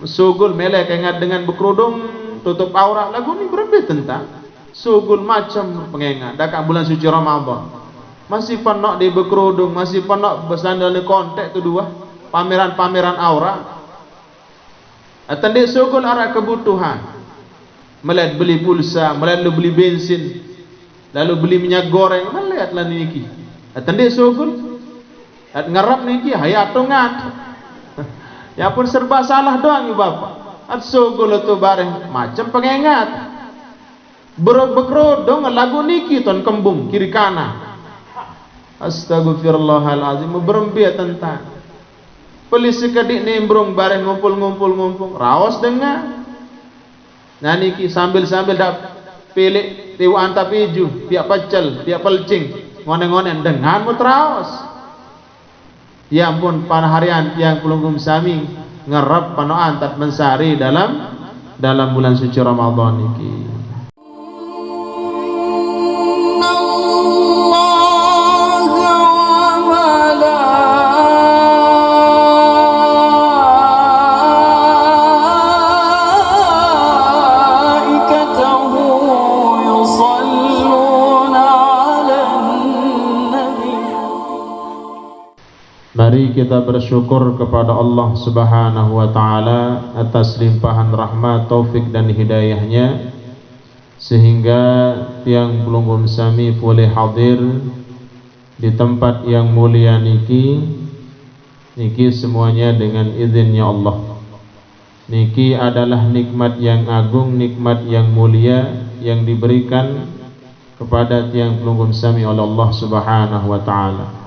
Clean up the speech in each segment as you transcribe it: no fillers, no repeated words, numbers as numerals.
sugul melek ingat dengan berkerudung tutup aurat lagu ni berlebih tentang sugul macam pengengat dekat bulan suci Ramadan masih penok di berkerudung, masih penok bersandal di kontak tu dua pameran-pameran aurat. Atendik sugul arah kebutuhan melihat beli pulsa, melihat beli bensin, lalu beli minyak goreng, melihat lah niki. Atendik sugul at ngarap niki hayat tungat. Ya pun serba salah doang ya bapak. At sugul tu bareng macam pengengat. Berkerudung lagu niki ton kembung kiri kanan. Astagfirullahalazim berembi tentang polisi kedik nimbrung bareng ngumpul raos dengar nah niki sambil dak pilih tiwa antap hiju tiap pecel tiap pelcing ngonen-ngonen dengan mutraos ya ampun panaharian yang pelunggum sami ngerap panoan tat mensari dalam bulan suci Ramadan niki. Mari kita bersyukur kepada Allah Subhanahu wa taala atas limpahan rahmat, taufik dan hidayahnya sehingga tiang pelunggum sami boleh hadir di tempat yang mulia niki semuanya dengan izinnya Allah. Niki adalah nikmat yang agung, nikmat yang mulia yang diberikan kepada tiang pelunggum sami oleh Allah Subhanahu wa taala.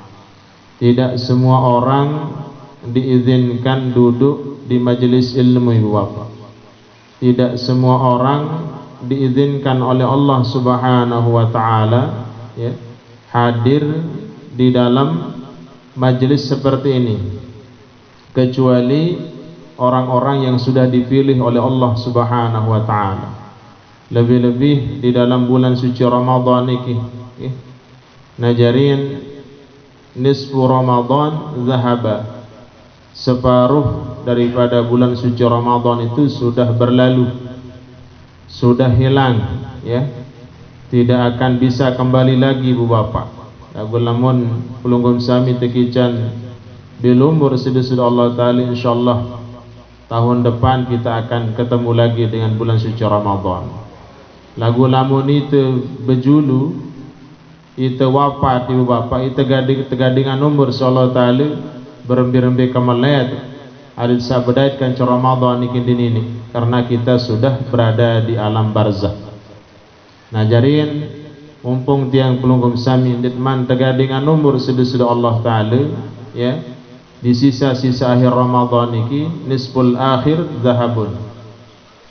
Tidak semua orang diizinkan duduk di majelis ilmu ibu bapak. Tidak semua orang diizinkan oleh Allah Subhanahu wa taala ya, hadir di dalam majelis seperti ini kecuali orang-orang yang sudah dipilih oleh Allah Subhanahu wa taala. Lebih-lebih di dalam bulan suci Ramadan ini ya. Najarin nisfu Ramadan zahaba, separuh daripada bulan suci Ramadan itu sudah berlalu, sudah hilang ya, tidak akan bisa kembali lagi bu bapak. Lagu lamun pelunggum sami tekican bilumur sudah Allah taala insyaallah tahun depan kita akan ketemu lagi dengan bulan suci Ramadan. Lagu lamun itu bejulu itu wafat ibu bapak itu tegadingan umur sallallahu taala berembi-rembi kemalayat ada sabdaitkan Ramadan ini karena kita sudah berada di alam barzakh. Nah jarin mumpung tiang pelunggum sami ditman tegadingan umur sudah Allah taala ya di sisa-sisa akhir Ramadan ini nisful akhir zahabun,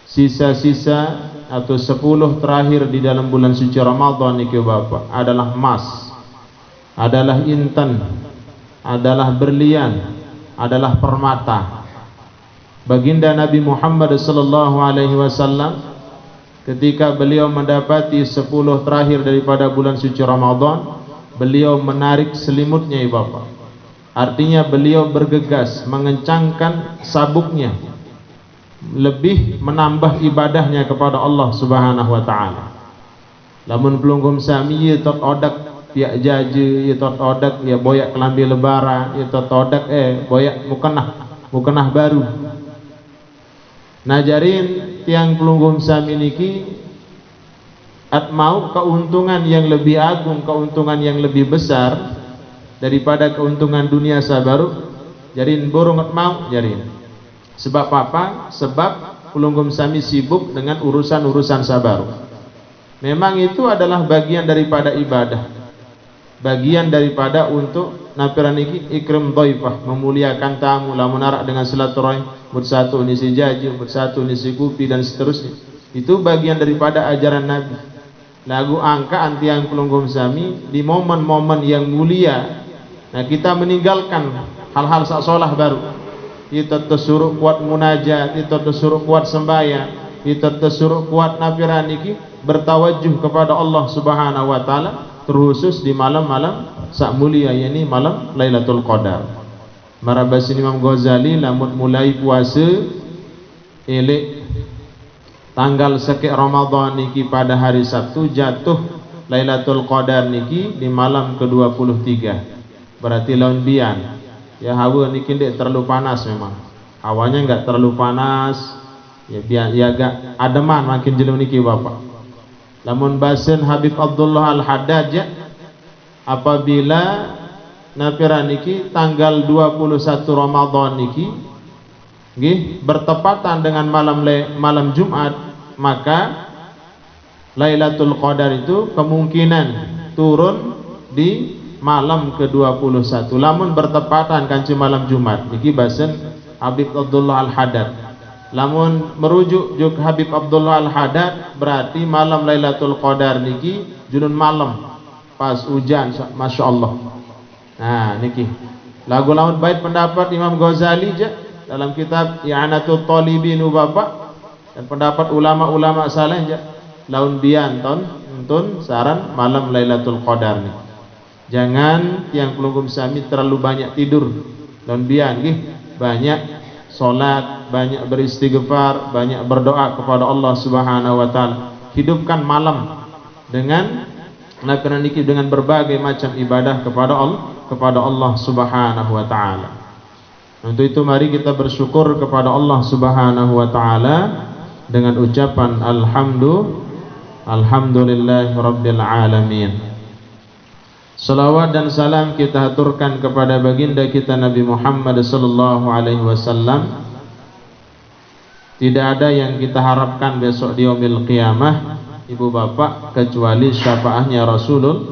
sisa-sisa atau 10 terakhir di dalam bulan suci Ramadan ini bapak adalah emas, adalah intan, adalah berlian, adalah permata. Baginda Nabi Muhammad sallallahu alaihi wasallam ketika beliau mendapati 10 terakhir daripada bulan suci Ramadan, beliau menarik selimutnya ya bapak. Artinya beliau bergegas mengencangkan sabuknya, lebih menambah ibadahnya kepada Allah Subhanahu wa taala. Lamun pelunggum sami ye tot odak piak jaje, ye tot odak ya boyak kelambi lebaran, ye tot odak boyak mukenah baru. Najarin tiang pelunggum sami niki at mau keuntungan yang lebih agung, keuntungan yang lebih besar daripada keuntungan dunia sabaru. Jarin borong at mau jarin. Sebab apa? Sebab pelunggum sami sibuk dengan urusan-urusan sabaru. Memang itu adalah bagian daripada ibadah, bagian daripada untuk nampiran iki ikram dhaifah, memuliakan tamu, lamun arak dengan silaturahim, bersatu nisi jaji, bersatu nisi kupi dan seterusnya. Itu bagian daripada ajaran Nabi. Lagu angka antiang pelunggum sami di momen-momen yang mulia. Nah kita meninggalkan hal-hal sak-solah baru. Kita tersuruh kuat munajat, kita tersuruh kuat sembahyang, kita tersuruh kuat nampiran iki bertawajuh kepada Allah Subhanahu wa taala, terkhusus di malam-malam sak mulia yakni malam Lailatul Qadar. Marabas Imam Ghazali lamun mulai puasa Ilik tanggal sekek Ramadan niki pada hari Sabtu jatuh Lailatul Qadar niki di malam ke-23. Berarti laun bian. Ya hawa niki ndak terlalu panas memang. Hawanya enggak terlalu panas. Ya biar ya agak ademan makin jelem niki Bapak. Lamun basen Habib Abdullah Al-Haddad ya, apabila napira niki tanggal 21 Ramadan niki nggih bertepatan dengan malam Jumat, maka Lailatul Qadar itu kemungkinan turun di malam ke-21. Lamun bertepatan kanci malam Jumat niki basen Habib Abdullah Al-Haddad. Lamun merujuk juk Habib Abdullah Al-Haddad berarti malam Lailatul Qadar niki julun malam pas hujan, Masya Allah. Nah niki lagu lawan bait pendapat Imam Ghazali je dalam kitab I'anatul Talibin Bapak, dan pendapat ulama-ulama saleh je laun bian ton saran malam Lailatul Qadar ni. Jangan tiang pelungkum sami terlalu banyak tidur laun bian nggih, banyak salat, banyak beristighfar, banyak berdoa kepada Allah Subhanahu wa taala. Hidupkan malam dengan dengan berbagai macam ibadah kepada Allah Subhanahu wa taala. Untuk itu mari kita bersyukur kepada Allah Subhanahu wa taala dengan ucapan alhamdulillahirabbil alamin. Salawat dan salam kita haturkan kepada baginda kita Nabi Muhammad sallallahu alaihi wasallam. Tidak ada yang kita harapkan besok di yaumil qiyamah Ibu Bapak kecuali syafaahnya Rasulullah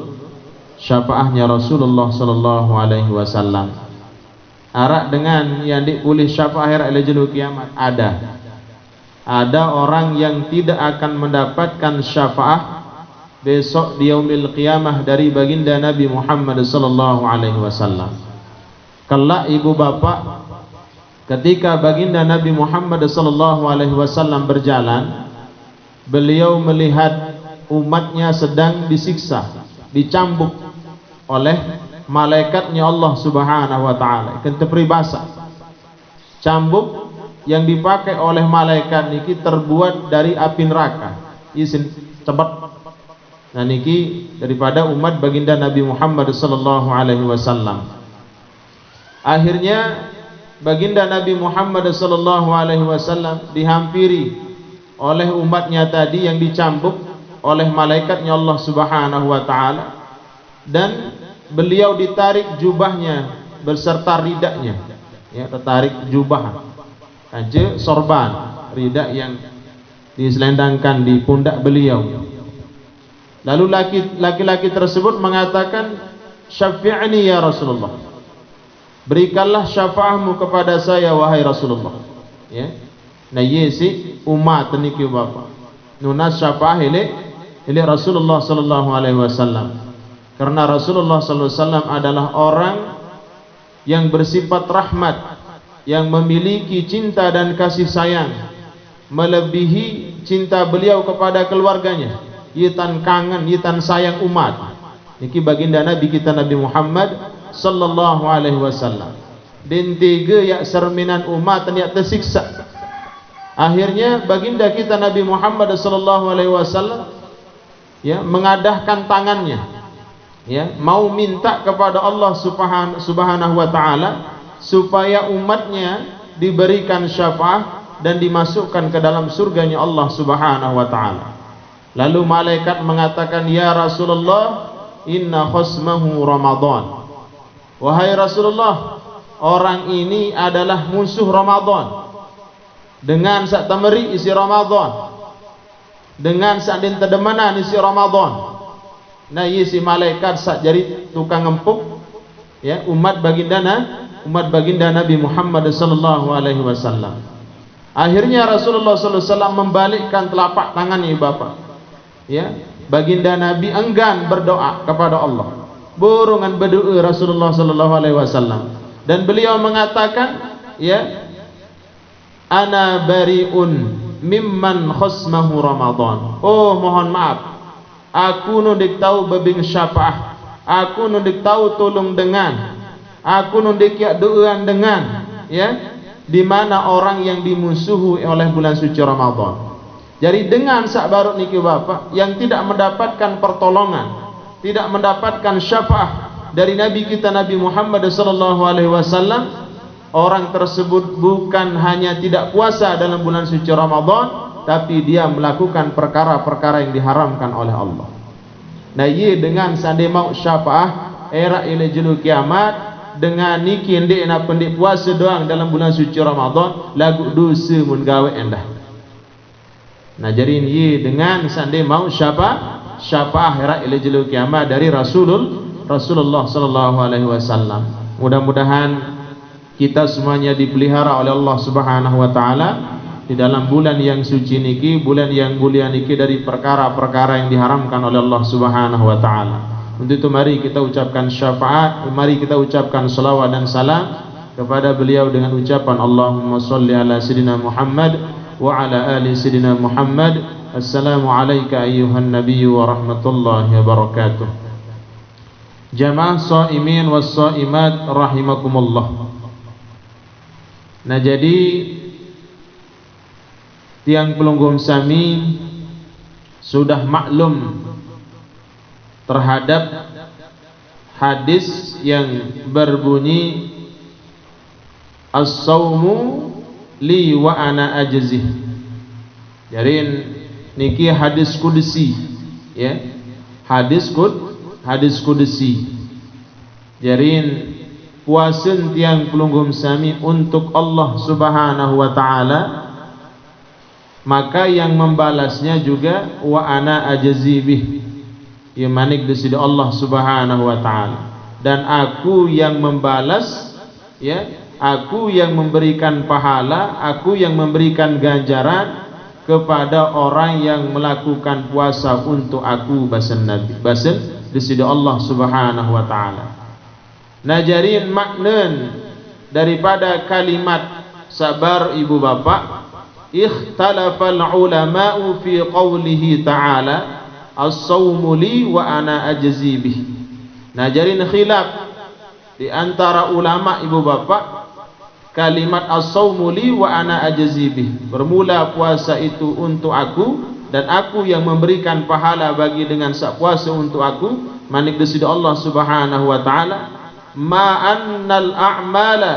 sallallahu alaihi wasallam. Arak dengan yang dipulih syafaat akhirat ila kiamat ada orang yang tidak akan mendapatkan syafaat besok di yaumil qiyamah dari baginda Nabi Muhammad sallallahu alaihi wasallam. Kelak Ibu Bapak, ketika baginda Nabi Muhammad sallallahu alaihi wasallam berjalan, beliau melihat umatnya sedang disiksa, dicambuk oleh malaikatnya Allah Subhanahu wa taala. Kente peribasa. Cambuk yang dipakai oleh malaikat niki terbuat dari api neraka. Isin cepat. Nah niki daripada umat baginda Nabi Muhammad sallallahu alaihi wasallam. Akhirnya baginda Nabi Muhammad sallallahu alaihi wasallam dihampiri oleh umatnya tadi yang dicambuk oleh malaikatnya Allah Subhanahu wa taala, dan beliau ditarik jubahnya beserta ridaknya, ya, tertarik jubah aja sorban ridak yang diselendangkan di pundak beliau. Lalu laki-laki tersebut mengatakan, syafi'ni ya Rasulullah, berikanlah syafaatmu kepada saya wahai Rasulullah. Ya, nah yesi umat niki Bapak nunas syafaat ile Rasulullah sallallahu alaihi wasallam. Karena Rasulullah sallallahu alaihi wasallam adalah orang yang bersifat rahmat, yang memiliki cinta dan kasih sayang melebihi cinta beliau kepada keluarganya. Yitan kangen, yitan sayang umat. Niki baginda Nabi kita Nabi Muhammad sallallahu alaihi wasallam. Dan tiga ya serminan umat yang tersiksa. Akhirnya baginda kita Nabi Muhammad sallallahu alaihi wasallam ya mengadahkan tangannya, ya, mau minta kepada Allah Subhanahu wa taala supaya umatnya diberikan syafaat dan dimasukkan ke dalam surganya Allah Subhanahu wa taala. Lalu malaikat mengatakan, ya Rasulullah, inna khasmahu Ramadan. Wahai Rasulullah, orang ini adalah musuh Ramadan. Dengan sak tameri isi Ramadan, dengan sak din tedemanan isi Ramadan. Nah isi malaikat sak jadi tukang ngempuk, ya, umat baginda Nabi Muhammad sallallahu alaihi wasallam. Akhirnya Rasulullah sallallahu alaihi wasallam membalikkan telapak tangannya Bapak. Ya, baginda Nabi enggan berdoa kepada Allah. Burungan berdoa Rasulullah sallallahu alaihi wasallam, dan beliau mengatakan, ya, ana bariun mimman khasmahu Ramadan. Oh mohon maaf, aku nundik tahu bebing syafaat, aku nundik tahu tolong dengan, aku nundik ya doaan dengan, ya, di mana orang yang dimusuhi oleh bulan suci Ramadan. Jadi dengan sakbarut niki Bapak yang tidak mendapatkan pertolongan, tidak mendapatkan syafaat dari Nabi kita Nabi Muhammad sallallahu alaihi wasallam, orang tersebut bukan hanya tidak puasa dalam bulan suci Ramadan, tapi dia melakukan perkara-perkara yang diharamkan oleh Allah. Nah, ye dengan sande mau syafaat era ila julu kiamat dengan niki ndek na pendik puasa doang dalam bulan suci Ramadan lagu dosa mun gawe endah. Nah, jadi ye dengan sande mau syafaat era ila julu kiamat dari Rasulullah sallallahu alaihi wasallam. Mudah-mudahan kita semuanya dipelihara oleh Allah Subhanahu wa taala di dalam bulan yang suci niki, bulan yang mulia niki dari perkara-perkara yang diharamkan oleh Allah Subhanahu wa taala. Untuk itu mari kita ucapkan syafaat, mari kita ucapkan salawat dan salam kepada beliau dengan ucapan Allahumma shalli ala sayidina Muhammad wa ala ali sayidina Muhammad. Assalamu alayka ayyuhan nabiyyu wa rahmatullahi wa barakatuh. Jamaah shaimin was shaimat rahimakumullah. Nah, jadi tiang pelunggum sami sudah maklum terhadap hadis yang berbunyi as-saumu li wa ana ajzih. Jadi niki hadis qudsi, ya. Hadis qudsi. Jadi puasen tiang pelunggum sami untuk Allah Subhanahu wa taala, maka yang membalasnya juga wa ana ajzibih, ya manik di sisi Allah Subhanahu wa taala, dan aku yang membalas, ya, aku yang memberikan pahala, aku yang memberikan ganjaran kepada orang yang melakukan puasa untuk aku, basen Nabi, basen di sisi Allah Subhanahu wa taala. Nah, jadi makna daripada kalimat sabar ibu bapak, ikhtalafal ulama'u fi qawlihi ta'ala as-sawmu li wa ana ajzi bih. Nah, jadi khilaf di antara ulama ibu bapak kalimat as-sawmu li wa ana ajzi bih, bermula puasa itu untuk aku dan aku yang memberikan pahala bagi dengan sak puasa untuk aku, manik di sisi Allah Subhanahu wa taala, ma annal a'mala,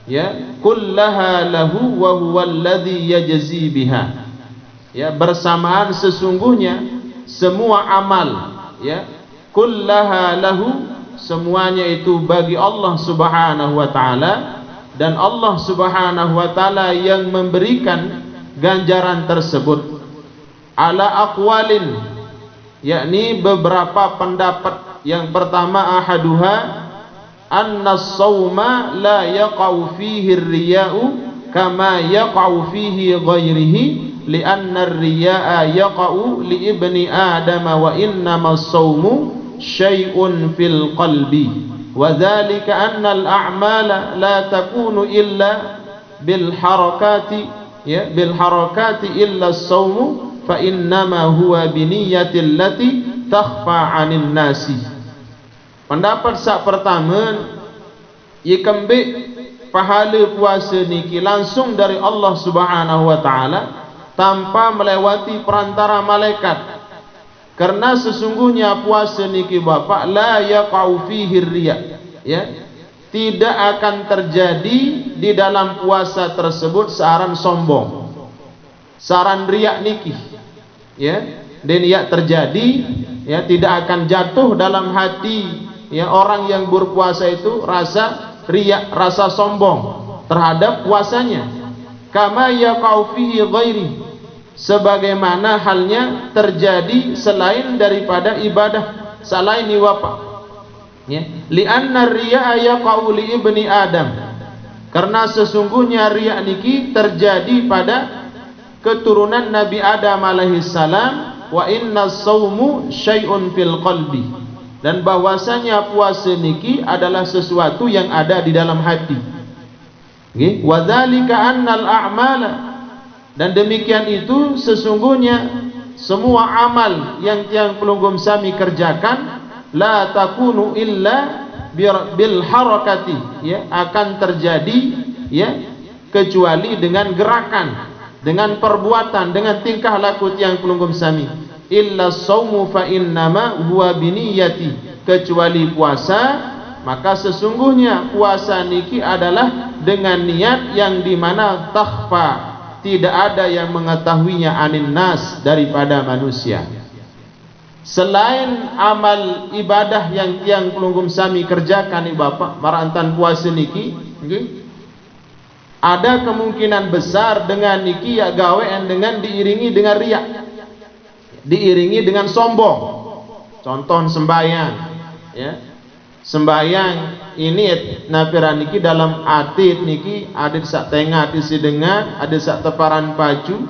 ya, kullaha lahu wa huwa alladhi yajzi biha. Ya, bersamaan sesungguhnya semua amal, ya, kullaha lahu, semuanya itu bagi Allah Subhanahu wa taala, dan Allah Subhanahu wa taala yang memberikan ganjaran tersebut ala aqwalin, yakni beberapa pendapat. Yang pertama, ahaduha anna as-sawma la yaqa'u fihi ar-riya'u kama yaqa'u fihi ghairihi li'anna ar-riya'a yaqa'u li ibni adama wa innama as-sawmu syai'un fil qalbi wa dhalika anna al-a'mala la takunu illa bil harakati, ya, bil harakati illa as-sawmu fa innama huwa bi niyyati allati takhfa 'anil nasi. Pendapat sak pertama, ikembe pahala puasa niki langsung dari Allah Subhanahu wa taala tanpa melewati perantara malaikat. Karena sesungguhnya puasa niki bapak la yaqau fihi riya, ya, tidak akan terjadi di dalam puasa tersebut saran sombong, saran riya niki, ya, dan ia terjadi, ya, tidak akan jatuh dalam hati, ya, orang yang berpuasa itu rasa riya, rasa sombong terhadap puasanya. Kama yaqau fihi ghairi, sebagaimana halnya terjadi selain daripada ibadah, selain iwapa, ya, li'anna riya yaqau li ibni adam, karena sesungguhnya riya niki terjadi pada keturunan Nabi Adam alaihi salam, wa inna as-sawmu syai'un fil qalbi, dan bahwasanya puasa niki adalah sesuatu yang ada di dalam hati. Nggih, wa dzalika annal a'mala, dan demikian itu sesungguhnya semua amal yang tiang pelunggum sami kerjakan la takunu illa bil harakati, ya, akan terjadi, ya, kecuali dengan gerakan, dengan perbuatan, dengan tingkah laku tiang pelunggum sami. Illa saumu fa innama huwa biniyati, kecuali puasa, maka sesungguhnya puasa niki adalah dengan niat yang dimana takhfa, tidak ada yang mengetahuinya anin nas, daripada manusia. Selain amal ibadah yang tiang pelunggum sami kerjakan ni Bapak, marantan puasa niki, ada kemungkinan besar dengan niki ya gawean dengan diiringi dengan riak, diiringi dengan sombong. Contoh sembahyang, ya. Sembahyang ini napira niki dalam atit niki ada sak tengah isi dengan, ada sak teparan baju,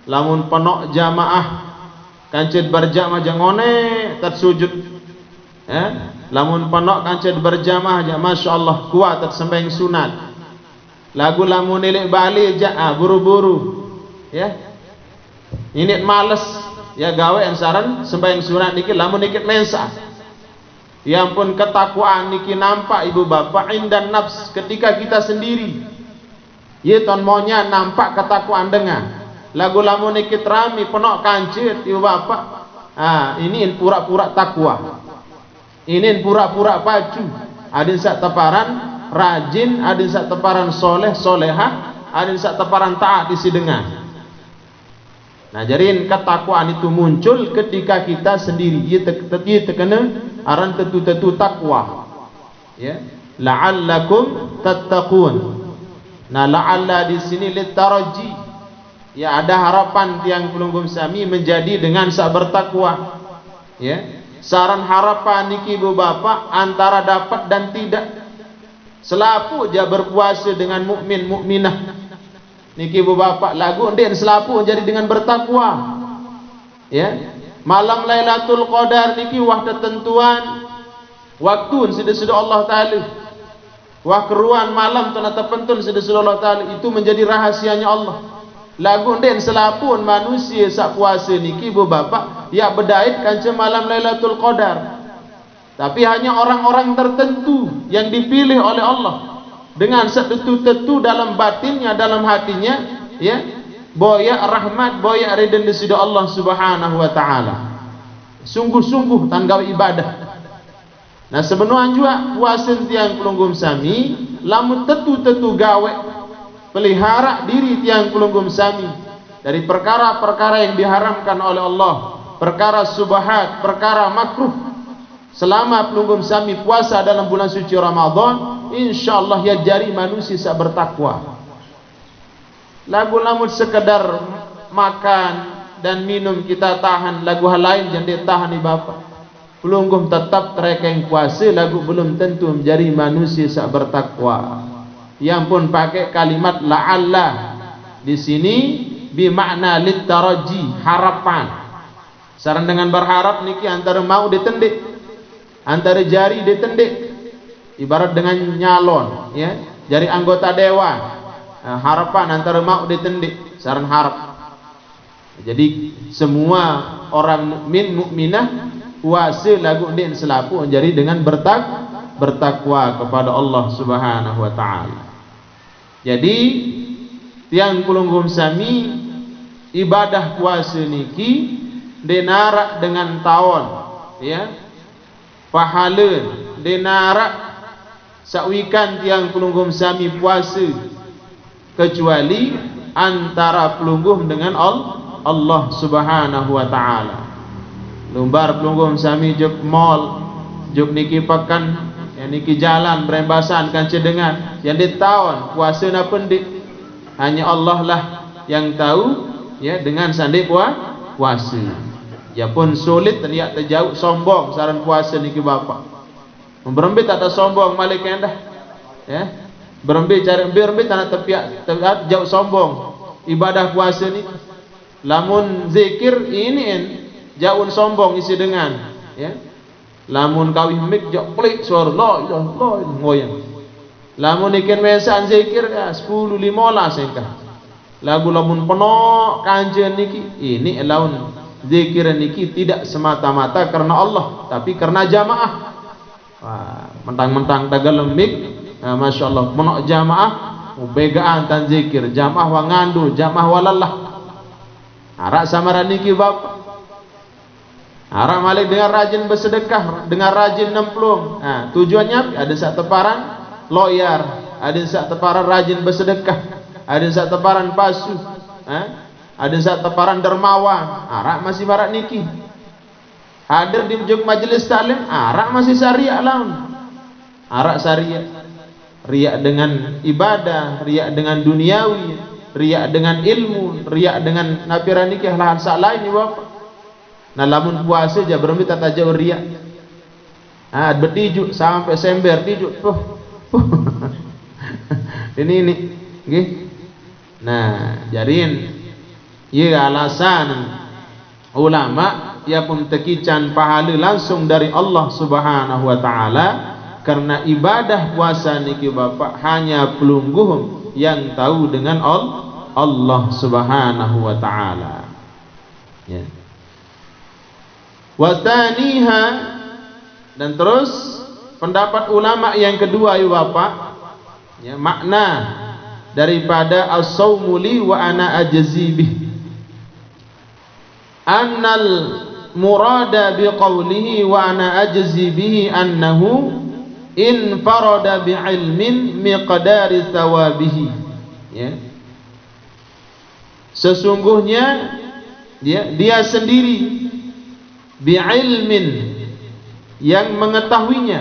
lamun penok jamaah kancet berjamaah jangone tersujud, ya. Lamun penok kancet berjamaah aja, masya Allah kuat tersembahyang sunat. Lagu lamun nilik balik aja buru-buru, ya. Ini males, ya gawe ansaran sembahyang sunat niki lamun nikit mensa. Ya ampun, ketakwaan niki nampak ibu bapak indan nafs, ketika kita sendiri. Ye ton monya nampak ketakwaan dengan. Lagu lamun nikit rami penok kancit ibu bapak. Ini pura-pura takwa. Ini pura-pura baju. Adin sak teparan rajin, adin sak teparan soleh soleha, adin sak teparan taat isi dengan. Nah, jadi ketakwaan itu muncul ketika kita sendiri. Ia terkena aran tentu-tentu takwa. Ya, la'allakum tattaqun. Nah, la'alla di sini litaraji. Ya, ada harapan tiang pelunggum sami menjadi dengan sak bertakwa. Ya, saran harapan niki ibu bapak antara dapat dan tidak. Selapu dia berpuasa dengan mukmin mukminah. Niki ibu bapak lagu den selapu jadi dengan bertakwa. Ya, malam Lailatul Qadar niki wah ketentuan waktu sudah Allah Taala. Wah keruan malam tana terpentun sudah Allah Taala, itu menjadi rahasianya Allah. Lagu den selapun manusia sak puasa niki ibu bapak ya bedait kanca malam Lailatul Qadar. Tapi hanya orang-orang tertentu yang dipilih oleh Allah dengan setetu-tetu dalam batinnya, dalam hatinya, ya, boya rahmat, boya ridha dari Allah Subhanahu wa taala. Sungguh-sungguh tanggaw ibadah. Nah, sebenarnya juga puasa tiang pelunggum sami lamun tetu-tetu gawe pelihara diri tiang pelunggum sami dari perkara-perkara yang diharamkan oleh Allah, perkara subahat, perkara makruh. Selama pelunggum sami puasa dalam bulan suci Ramadan, insyaallah ya jari manusia sak bertakwa. Lagu lamun sekedar makan dan minum kita tahan, lagu hal lain jangan ditahan ni bapak. Pelunggum tetap terekeng puasa, lagu belum tentu menjadi manusia sak bertakwa. Yang pun pakai kalimat la'alla di sini bermakna litaraji, harapan. Saran dengan berharap niki antara mau ditendik, antara jari ditendik, ibarat dengan nyalon, ya, jari anggota dewan. Harapan antara mau ditendik, saran harap. Jadi semua orang mukmin mukminah puasa lagu den selapu jadi dengan bertakwa kepada Allah Subhanahu wa taala. Jadi tiang pelunggum sami ibadah puasa niki denarak dengan tahun, ya. Pahala denarak sawikan tiang pelunggum sami puasa kecuali antara pelunggum dengan Allah Subhanahu wa taala. Lumbar pelunggum sami juk mall, juk niki pakan, yang niki jalan berembasan kan cedengan, yang di tahun puasa na pendik hanya Allah lah yang tahu, ya, dengan sandi puasa. Ya pun sulit terlihat terjauh sombong saran puasa niki bapak. Berembit ada sombong malik endah, ya. Berembit cari berembit tanah tepiak jauh sombong. Ibadah puasa ni lamun zikir ini jauh sombong isi dengan, ya. Lamun kawin mik jauh klik suara la ilaha illallah ngoyang. Lamun ikan mesan zikir ya 10 15 engkah. Lagu lamun penuh kanjen niki ini laun zikir niki tidak semata-mata karena Allah, tapi karena jamaah. Wah, mentang-mentang dagal lembik, masya Allah, menok jamaah begaan tan zikir, jamaah wa ngandu, jamaah walalah. Arak samaran niki bapa. Arak malik dengan rajin bersedekah, dengan rajin nemplung. Nah, tujuannya ada sak teparan loyar, ada sak teparan rajin bersedekah, ada sak teparan pasu, ada sak teparan dermawan. Arak masih barat niki. Hadir di majelis taklim, arak masih syariah laun. Arak syariah. Riak dengan ibadah, riak dengan duniawi, riak dengan ilmu, riak dengan napiran nikah lahan sak lain ni bapa. Nah lamun puasa aja bermi tata jauh riak. Bertijuk sampai sember tijuk. Ini nggih. Nah, jadiin ieu alasan ulama ia pun tekican pahala langsung dari Allah Subhanahu wa taala. Karena ibadah puasa niki Bapak hanya pelungguh yang tahu dengan Allah Subhanahu wa taala. Ya. Wasaniha, dan terus pendapat ulama yang kedua ya Bapak, ya, makna daripada as-saumu li wa ana ajzi bih. Annal murada biqaulihi wa ana ajzi bihi annahu in farada bi'ilmin miqdari thawabihi, ya. Sesungguhnya dia sendiri bi'ilmin yang mengetahuinya,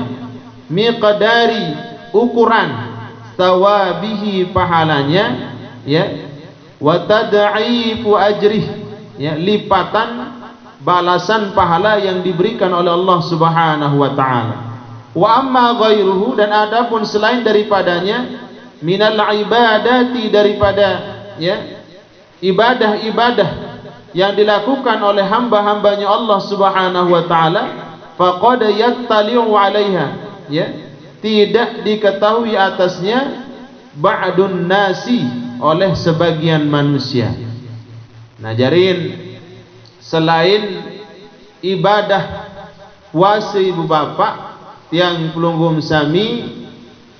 miqdari ukuran thawabihi pahalanya, ya, wa tad'ifu ajrih, ya, lipatan balasan pahala yang diberikan oleh Allah Subhanahu wa taala. Wa amma ghairuhu, dan adapun selain daripadanya, minal ibadati, daripada, ya, ibadah-ibadah yang dilakukan oleh hamba-hambanya Allah Subhanahu wa taala, faqad yattali'u 'alaiha, ya, tidak diketahui atasnya ba'dun nasi, oleh sebagian manusia. Nah, jarin selain ibadah puasa ibu bapak yang pelunggum sami,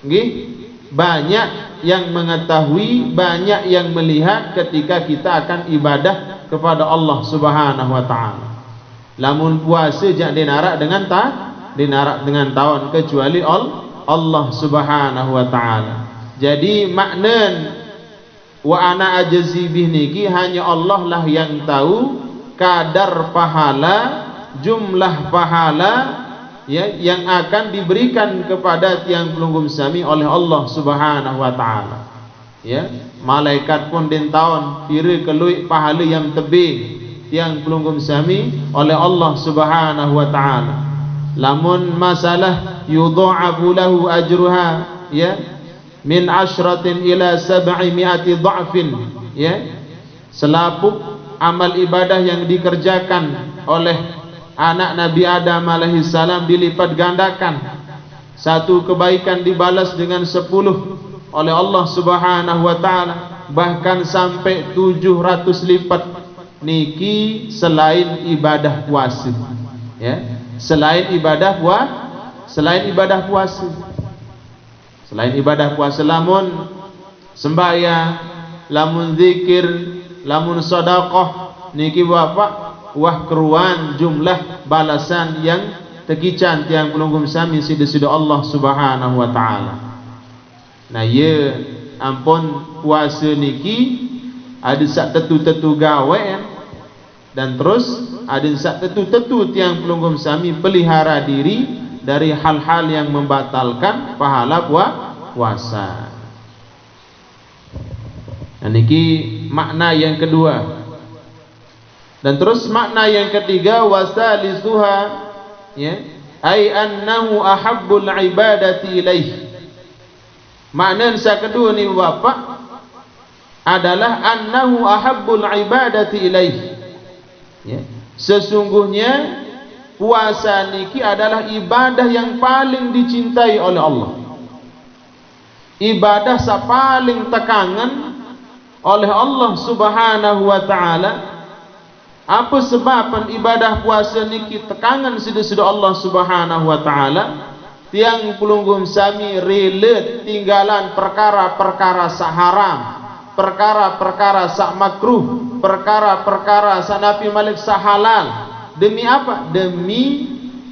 nggih, banyak yang mengetahui, banyak yang melihat ketika kita akan ibadah kepada Allah Subhanahu wa taala. Lamun puasa jak dinarak dengan tahun, kecuali Allah Subhanahu wa taala. Jadi makna wa ana ajzi bih niki hanya Allah lah yang tahu kadar pahala, jumlah pahala, ya, yang akan diberikan kepada tiang pelunggum sami oleh Allah Subhanahu wa taala. Ya, malaikat pun den taun kira keluik pahala yang tebing tiang pelunggum sami oleh Allah Subhanahu wa taala. Lamun masalah yudha'afu lahu ajruha, ya, min 'ashratin ila 700 dha'fin, ya, selapuk amal ibadah yang dikerjakan oleh anak Nabi Adam alaihi salam dilipat gandakan. Satu kebaikan dibalas dengan 10 oleh Allah Subhanahu wa taala, bahkan sampai 700 lipat. Niki selain ibadah puasa, ya, selain ibadah puasa, selain ibadah puasa, lamun sembahyang, lamun zikir, lamun sedekah, niki Bapak wah keruan jumlah balasan yang tekican tiang pelunggum sami sida-sida Allah Subhanahu wa taala. Nah, ye ampun puasa niki ada sak tetu-tetu gawe, dan terus ada sak tetu-tetu tiang pelunggum sami pelihara diri dari hal-hal yang membatalkan pahala puasa. Nah, niki makna yang kedua. Dan terus makna yang ketiga, wasalisuha, ya, ai annahu ahabbul ibadati ilaih. Makna yang kedua ni Bapak adalah annahu ahabbul ibadati ilaih, ya, sesungguhnya puasa niki adalah ibadah yang paling dicintai oleh Allah, ibadah sa paling tekangan oleh Allah Subhanahu wa taala. Apa sebab ibadah puasa niki tekangan sida-sida Allah Subhanahu wa taala? tiang pelunggum sami rela tinggalan perkara-perkara sak haram, perkara-perkara sak makruh, perkara-perkara sak Nabi Malik sak halal. Demi apa? Demi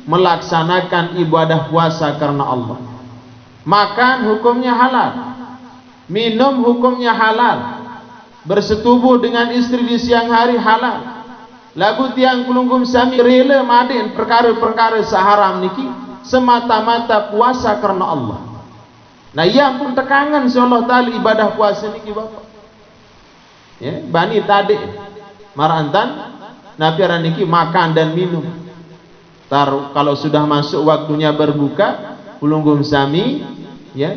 melaksanakan ibadah puasa karena Allah. Makan hukumnya halal, minum hukumnya halal, bersetubuh dengan istri di siang hari halal. Lagu tiang pelunggum sami rela maden perkara-perkara saharam niki semata-mata puasa karena Allah. Nah, ia pun tekangan insyaallah taala ibadah puasa niki Bapak. Ya, bani tadi marantan Nabi niki makan dan minum. Kalau sudah masuk waktunya berbuka, pelunggum sami ya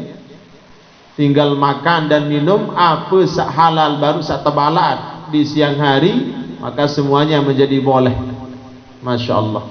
tinggal makan dan minum apa sak halal baru sak tebalat di siang hari, maka semuanya menjadi boleh. Masya Allah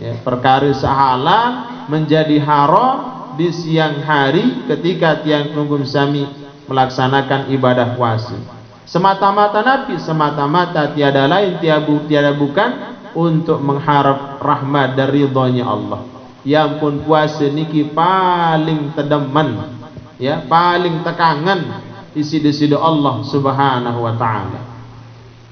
ya, perkara sak halal menjadi haram di siang hari ketika tiang pelunggum sami melaksanakan ibadah puasa semata-mata Nabi, semata-mata tiada lain tiada bukan untuk mengharap rahmat dan ridhonya Allah. Yang pun puasa niki paling tedeman ya, paling tekangan isi-isi Allah Subhanahu wa taala.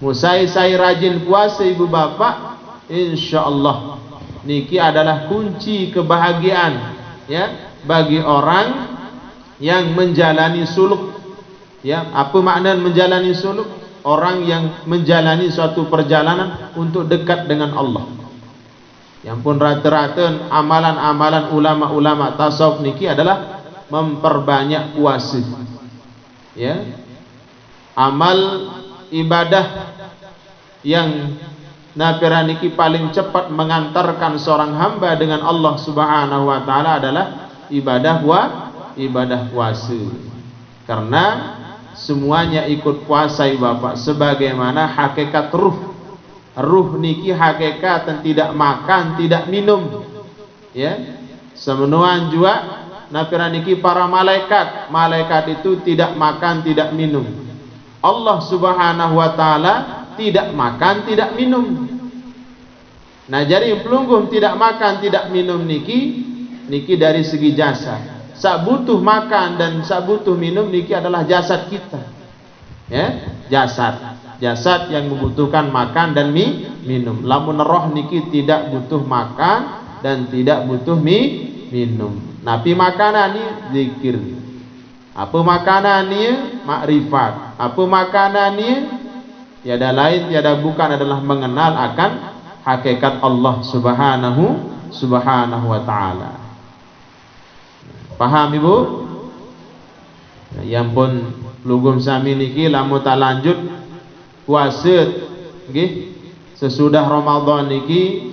Musai saya rajin puasa ibu bapak, insyaallah niki adalah kunci kebahagiaan ya bagi orang yang menjalani suluk. Ya, apa makna menjalani suluk? Orang yang menjalani suatu perjalanan untuk dekat dengan Allah. Yang pun rata-rata amalan-amalan ulama-ulama tasawuf niki adalah memperbanyak puasa. Ya. Amal ibadah yang Nabi niki paling cepat mengantarkan seorang hamba dengan Allah Subhanahu wa taala adalah ibadah puasa. Karena semuanya ikut puasa Bapak, sebagaimana hakikat ruh. Ruh niki hakikat dan tidak makan, tidak minum. Ya. Semenuan juga Nabi niki para malaikat itu tidak makan, tidak minum. Allah Subhanahu wa taala tidak makan, tidak minum. Nah, jadi pelunggum tidak makan, tidak minum niki dari segi jasa. Sak butuh makan dan sak butuh minum niki adalah jasad kita. Ya, jasad yang membutuhkan makan dan minum. Lamun roh niki tidak butuh makan dan tidak butuh minum. Napi makanan ni zikir. Apa makanan ni? Makrifat. Apa makanan ni? Tiada lain tiada bukan adalah mengenal akan hakikat Allah Subhanahu wa taala. Paham ibu? Yang pun pelunggum sami niki lamun tak lanjut puasa nggih sesudah Ramadan niki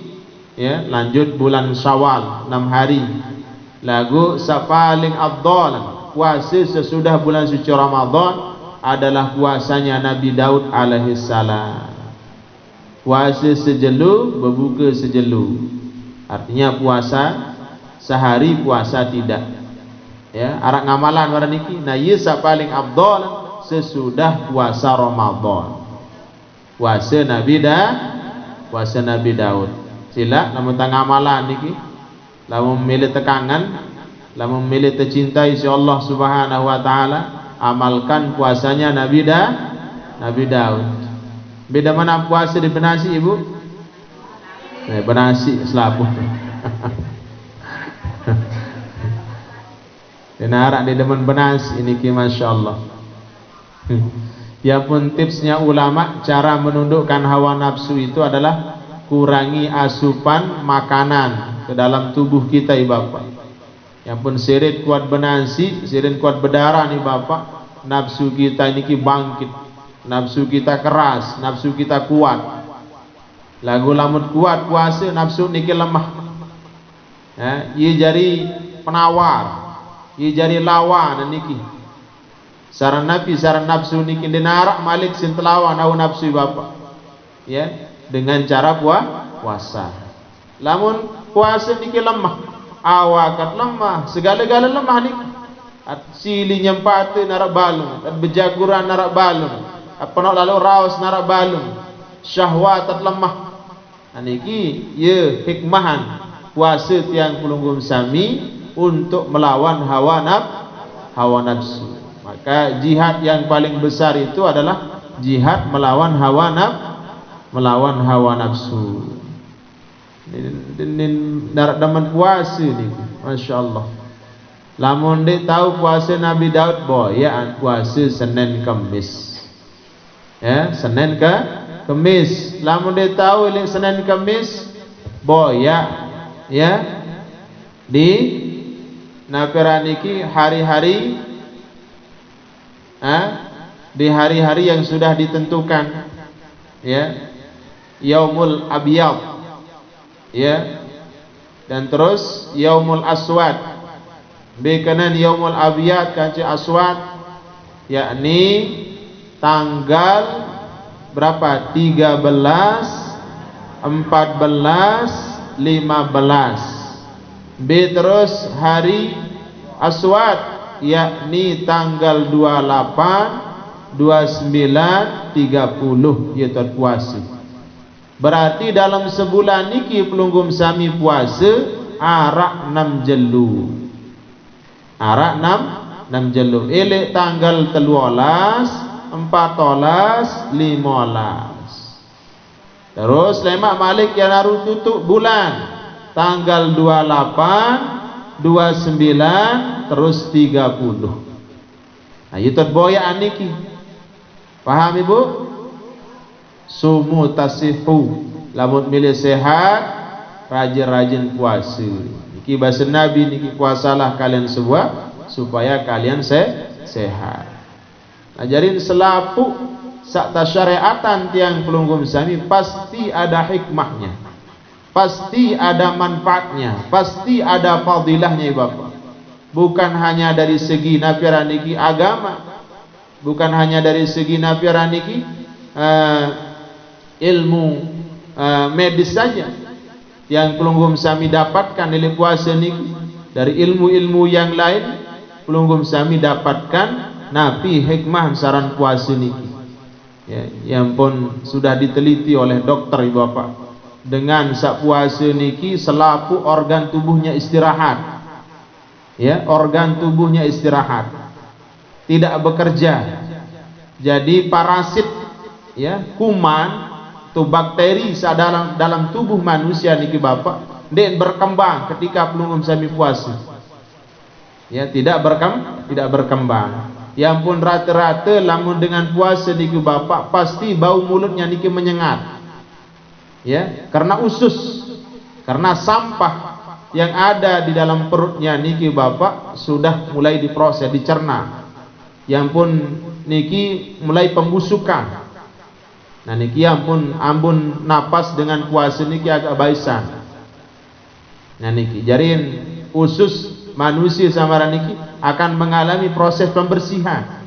ya lanjut bulan Syawal 6 hari. Lagu sapaling afdal puasa sesudah bulan suci Ramadan adalah puasanya Nabi Daud alaihi salam. Puasa sejelu, berbuka sejelu. Artinya puasa sehari, puasa tidak. Ya, arak ngamalan warna niki. Nah, ieu paling afdal sesudah puasa Ramadan. Puasa Nabi Daud. Sila lamun tang ngamalan niki, lamun milih tekangan, lamun milih tercintai si Allah Subhanahu wa taala, amalkan puasanya Nabi Daud. Beda mana puasa di Benasi ibu? Benasi selapu. Denarak di demen Benasi ini ki masya Allah. Ya pun tipsnya ulama cara menundukkan hawa nafsu itu adalah kurangi asupan makanan ke dalam tubuh kita Bapak. Yang pun sirit kuat Benasi, sirit kuat berdarah nih Bapak. Nafsu kita ini ki bangkit. Nafsu kita keras, nafsu kita kuat. Lagu lamun kuat puasa nafsu niki lemah. Ya, ia jadi penawar, ia jadi lawan niki. Saran Nabi, saran nafsu niki denarak malik sintelawan au nafsu Bapak. Ya, dengan cara puasa. Lamun puasa niki lemah, awakat lemah, segala-gala lemah niki. Sili nyempate narak balung, bejaguran narak balung. Apa nak lalu raus narak balung, syahwat lemah. Niki ye hikmahan puasa tiang pelunggum sami untuk melawan hawa nafsu. Maka jihad yang paling besar itu adalah jihad melawan hawa nafsu. Ini daman puasa ni, Masya Allah. Lamun dek tahu puasa Nabi Daud, boya puasa Senin Kamis. Ya, Senin ke Kamis. Lamun dek tahu ilek Senin Kamis, boya ya di naperaniki hari-hari, di hari-hari yang sudah ditentukan, ya, Yaumul Abyad, ya, dan terus Yaumul Aswad. Bekanan Yaumul Abyad kanci Aswad, yakni tanggal berapa? 13, 14, 15. B terus hari Aswad, yakni tanggal 28, 29, 30 yaitu puasa. Berarti dalam sebulan niki pelunggum sami puasa arak 6 jelu. Arak 6 jelu. Elek tanggal 13, 14, 15. Terus lemak Malik yang naruh tutup bulan tanggal 28, 29, terus 30. Nah, itu boyaan niki. Paham Ibu? Sumu tasihu, lamun milih sehat, rajin-rajin puasa. Niki bahasa Nabi, niki puasalah kalian semua supaya kalian sehat. Ajarin selapu sakta syariatan tiang pelunggum sami pasti ada hikmahnya, pasti ada manfaatnya, pasti ada fadilahnya Bapak. Bukan hanya dari segi nafiran niki agama, bukan hanya dari segi nafiran niki ilmu medis saja yang pelunggum sami dapatkan dari puasa niki. Dari ilmu-ilmu yang lain pelunggum sami dapatkan napi hikmah saran puasa niki, ya, yang pun sudah diteliti oleh dokter Ibu Bapak. Dengan sak puasa niki selapu organ tubuhnya istirahat, ya, organ tubuhnya istirahat, tidak bekerja. Jadi parasit, ya, kuman atau bakteri dalam tubuh manusia niki Bapak den berkembang ketika pelunggum sami puasa. Ya, tidak berkembang. Yang pun rata-rata lamun dengan puasa niki Bapak pasti bau mulutnya niki menyengat. Ya, karena usus, karena sampah yang ada di dalam perutnya niki Bapak sudah mulai diproses, dicerna. Yang pun niki mulai pembusukan. Nah niki ampun napas dengan puasa niki agak baisan. Nah niki jarin usus manusia samara niki akan mengalami proses pembersihan.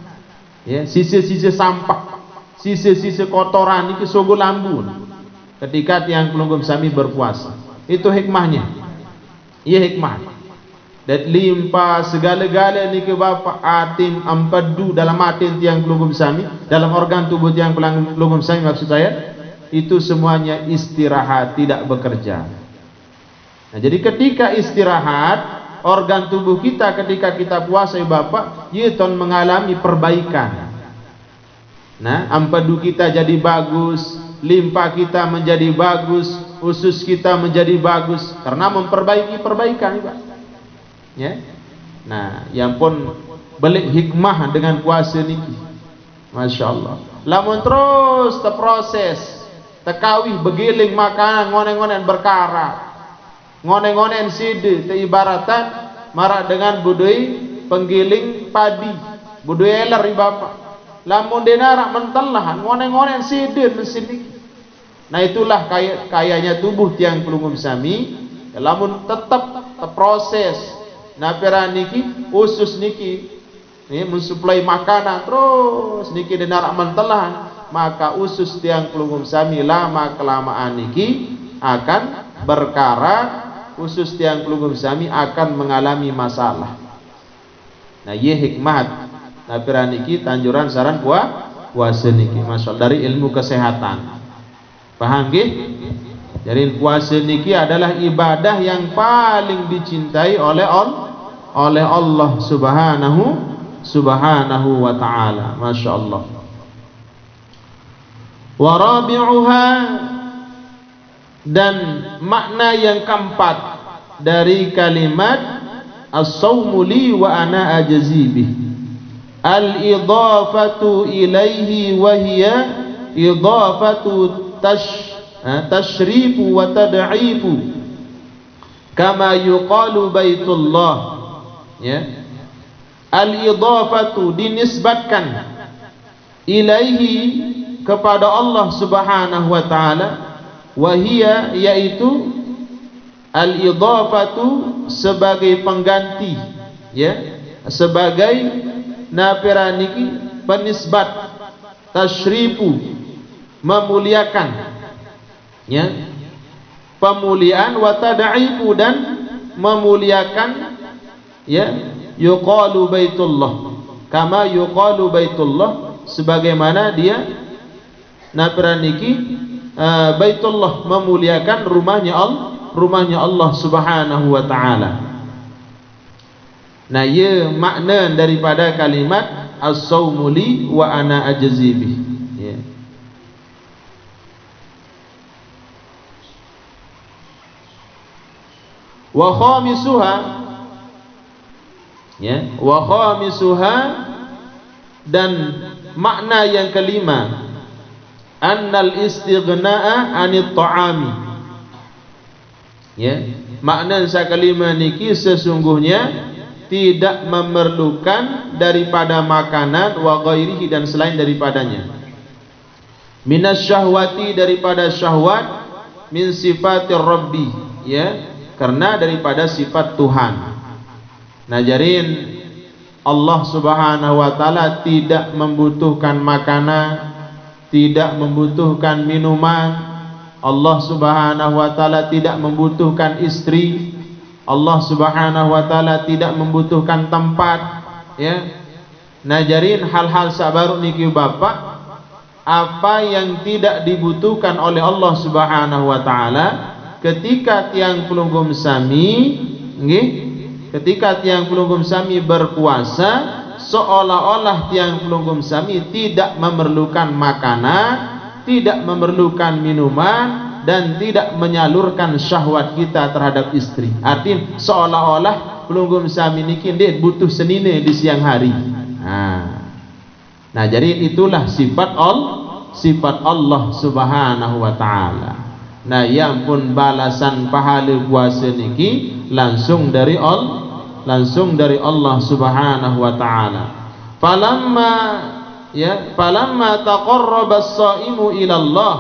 Ya, sisa-sisa sampah, sisa-sisa kotoran niki sogo lambun ketika tiang pelunggum sami berpuasa. Itu hikmahnya. Iya hikmah. Dan limpa segala-gala niki Bapak atin ampadu dalam atin tiang pelunggum sami, dalam organ tubuh tiang pelunggum sami maksud saya, itu semuanya istirahat, tidak bekerja. Nah, jadi ketika istirahat organ tubuh kita ketika kita puasa Bapak, yeton mengalami perbaikan. Nah, ampadu kita jadi bagus, limpa kita menjadi bagus, usus kita menjadi bagus karena memperbaiki perbaikan Pak. Ya. Nah, yang pun balik hikmah dengan puasa niki. Masya Allah. Lamun terus terproses, tekawih begiling makanan ngonen-ngonen berkarat, ngonen-ngonen side, teibaratan marak dengan budui penggiling padi, budui eler Bapak. Lamun denarak mentelah ngonen-ngonen side mesin niki. Nah itulah kayanya tubuh tiang pelunggum sami. Lamun tetap terproses. Nafiran niki usus niki ini mensuplai makanan terus niki denarak mentelahan, maka usus tiang pelunggum sami lama kelamaan niki akan berkarat, usus tiang pelunggum sami akan mengalami masalah. Nah ye hikmat nafiran niki tanjuran saran puasa niki Masya Allah dari ilmu kesehatan. Paham nggih? Jadi puasa niki adalah ibadah yang paling dicintai oleh oleh Allah subhanahu wa ta'ala. Masya Allah. Wa rabi'uha, dan makna yang keempat dari kalimat as-sawmu li wa ana ajzi bih, al-idhafatu ilaihi wa hiya idhafatu tashrifu wa tad'ifu kama yuqalu baitullah, ya. Al-idhafatu, dinisbatkan, ilaihi, kepada Allah subhanahu wa ta'ala, wahia, yaitu al-idhafatu sebagai pengganti, ya, sebagai naperaniki penisbat, tasyrifu memuliakan, ya, pemuliaan, wa tad'ifu dan memuliakan, ya, yuqalu baitullah, kama yuqalu baitullah, sebagaimana dia naperaniki baitullah, memuliakan rumahnya Allah subhanahu wa ta'ala. Nah, ya makna daripada kalimat as-sawmu li wa ana ajzi bih, ya. Wa khamisuha, ya, wa khamisuha, dan makna yang kelima, annal istighna'a anit ta'ami, ya, makna sakalima niki sesungguhnya tidak memerlukan daripada makanan, wa ghairihi, dan selain daripadanya, minas syahwati, daripada syahwat, min sifatir rabbi, ya, karena daripada sifat Tuhan. Nah, jarin Allah subhanahu wa ta'ala tidak membutuhkan makanan, tidak membutuhkan minuman. Allah subhanahu wa ta'ala tidak membutuhkan istri. Allah subhanahu wa ta'ala tidak membutuhkan tempat, ya. Najarin hal-hal sabaru niki bapak, apa yang tidak dibutuhkan oleh Allah subhanahu wa ta'ala ketika tiang pelunggum sami, nggih, ketika tiang pelunggum sami berpuasa, seolah-olah tiang pelunggum sami tidak memerlukan makanan, tidak memerlukan minuman, dan tidak menyalurkan syahwat kita terhadap istri. Artinya seolah-olah pelunggum sami niki ndek butuh senine di siang hari. Nah, jadi itulah sifat Allah subhanahu wa ta'ala. Nah, yang pun balasan pahala puasa niki langsung dari Allah subhanahu wa ta'ala. Falamma taqarraba as-saimu ila Allah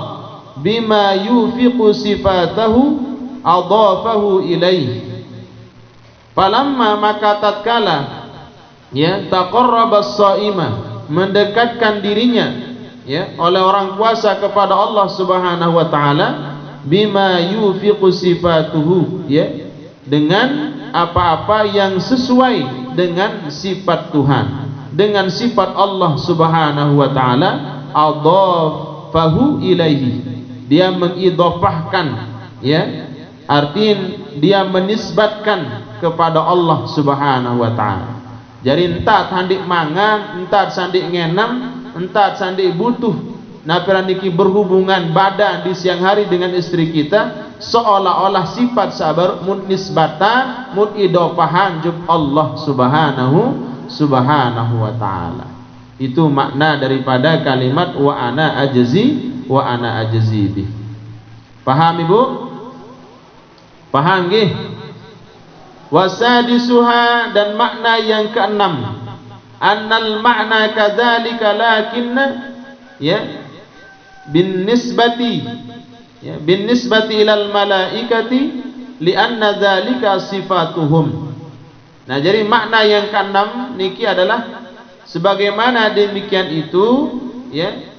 bima yufiqu sifatahu adafahu ilaih. Falamma, maka tatkala, ya, taqarraba as-saima, mendekatkan dirinya, ya, oleh orang puasa kepada Allah subhanahu wa ta'ala, bima yufiqu sifatuhu, ya, dengan apa-apa yang sesuai dengan sifat Tuhan, dengan sifat Allah subhanahu wa ta'ala, adafahu ilaihi, dia mengidhafahkan, ya, artinya dia menisbatkan kepada Allah subhanahu wa ta'ala. Jadi entah sandik mangan, entah sandik ngenam, entah sandik butuh napiraniki berhubungan badan di siang hari dengan istri kita, seolah-olah sifat sabar nisbatan idhafahan juk Allah subhanahu wa ta'ala. Itu makna daripada kalimat wa ana ajzi bih. Paham Ibu? Paham nggih? Wasadisuha, dan makna yang keenam, annal makna kadzalika lakinna, ya, bin nisbati ilal malaikati lianna dzalika sifatuhum. Nah, jadi makna yang keenam niki adalah sebagaimana demikian itu, ya,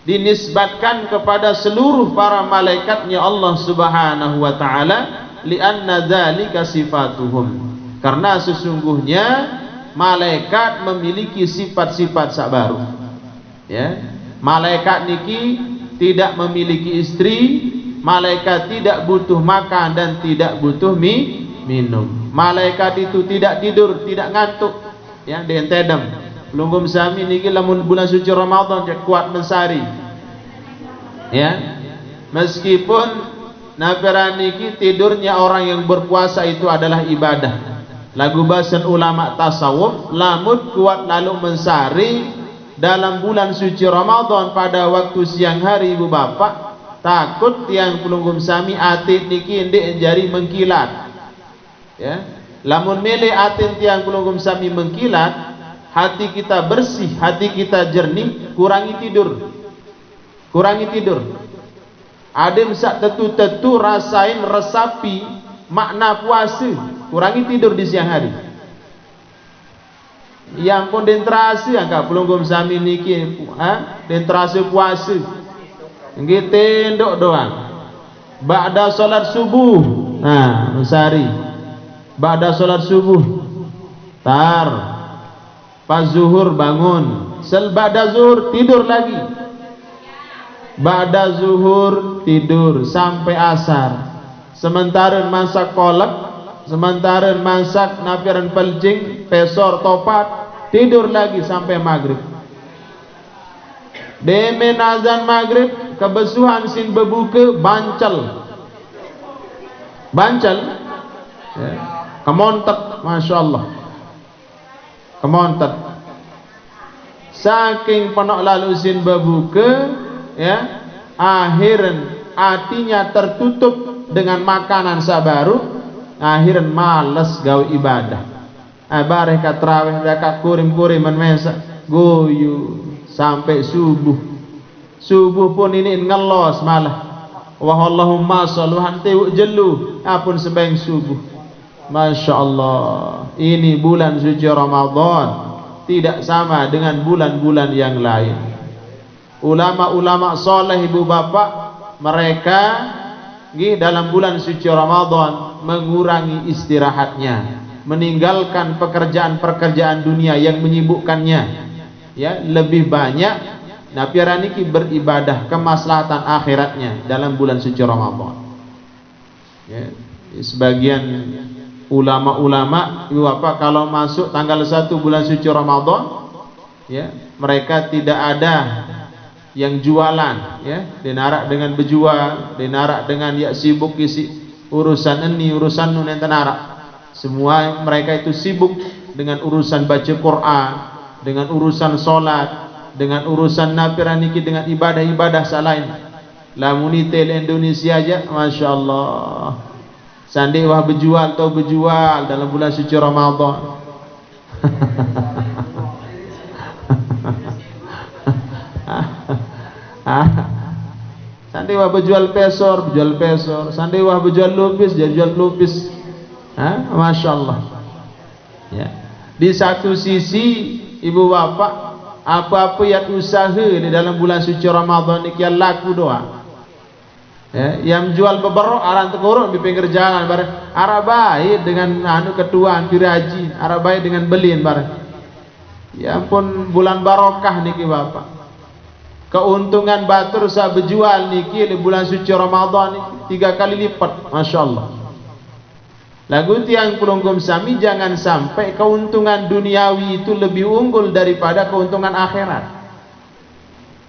dinisbatkan kepada seluruh para malaikatnya Allah subhanahu wa ta'ala, lianna dzalika sifatuhum, karena sesungguhnya malaikat memiliki sifat-sifat sabaru, ya. Malaikat niki tidak memiliki istri, malaikat tidak butuh makan dan tidak butuh minum. Malaikat itu tidak tidur, tidak ngantuk. Ya, dientedem. Pelunggum sami niki lamun bulan suci Ramadan cek kuat mensari. Ya. Meskipun nafiran niki tidurnya orang yang berpuasa itu adalah ibadah. Lagu bahasan ulama tasawuf, lamun kuat lalu mensari dalam bulan suci Ramadan pada waktu siang hari ibu bapak, takut tiang pelunggum sami atit niki ndek jari mengkilat. Ya, lamun mele atin tiang pelunggum sami mengkilat, hati kita bersih, hati kita jernih, kurangi tidur. Adem sak tetu-tetu rasain resapi makna puasa, kurangi tidur di siang hari. Yang pun dentrasi angka pelunggum sami niki, dentrasi puasa. Nggih tendok doang. Ba'da salat subuh, nah mensari. Ba'da salat subuh, tar. Pas zuhur bangun, ba'da zuhur tidur lagi. Ba'da zuhur tidur sampai asar. Sementara masak kolak, sementara masak nafiran pelcing, pesor topat, tidur lagi sampai maghrib. Demen azan maghrib, kebesuhan sin bebuka bancal, ya. Kemontek, masya Allah, kemontek. Saking penok lalu sin bebuka, ya, akhiran hatinya tertutup dengan makanan sabaru, akhiran males gawe ibadah. Bareh ka traweh ka kurim-kurim menmesa goyu sampai subuh. Subuh pun ini ngelos malah. Wahallahumma salluhan tewuk jelu apun sembahyang subuh. Masya Allah, ini bulan suci Ramadan tidak sama dengan bulan-bulan yang lain. Ulama-ulama soleh ibu bapak, mereka dalam bulan suci Ramadan mengurangi istirahatnya, meninggalkan pekerjaan-pekerjaan dunia yang menyibukkannya, ya, lebih banyak napiraniki beribadah kemaslahatan akhiratnya dalam bulan suci Ramadan. Ya, sebagian ulama-ulama ibu bapak kalau masuk tanggal 1 bulan suci Ramadan, ya, mereka tidak ada yang jualan, ya, dinarak dengan berjual, dinarak dengan ya sibuk isi urusan ini urusan nun enten narak. Semua mereka itu sibuk dengan urusan baca Quran, dengan urusan solat, dengan urusan nafiraniki, dengan ibadah-ibadah selain. Lamun tel Indonesia aja, masya Allah, sandi wah berjual atau berjual dalam bulan suci Ramadan. Sandi wah berjual pesor, sandi wah berjual lupis, jual lupis. Masya Allah, ya. Di satu sisi ibu bapak, apa-apa yang usaha di dalam bulan suci Ramadan ini kian laku doa, ya. Yang jual beberok aran teguruk di pinggir jalan bareng arabai dengan anu ketuaan piraji, arabai dengan belin bareng. Ya ampun, bulan barokah niki bapak. Keuntungan batur saya berjual niki di bulan suci Ramadan niki 3 kali lipat, masya Allah. Lagu tiang pelunggum sami, jangan sampai keuntungan duniawi itu lebih unggul daripada keuntungan akhirat.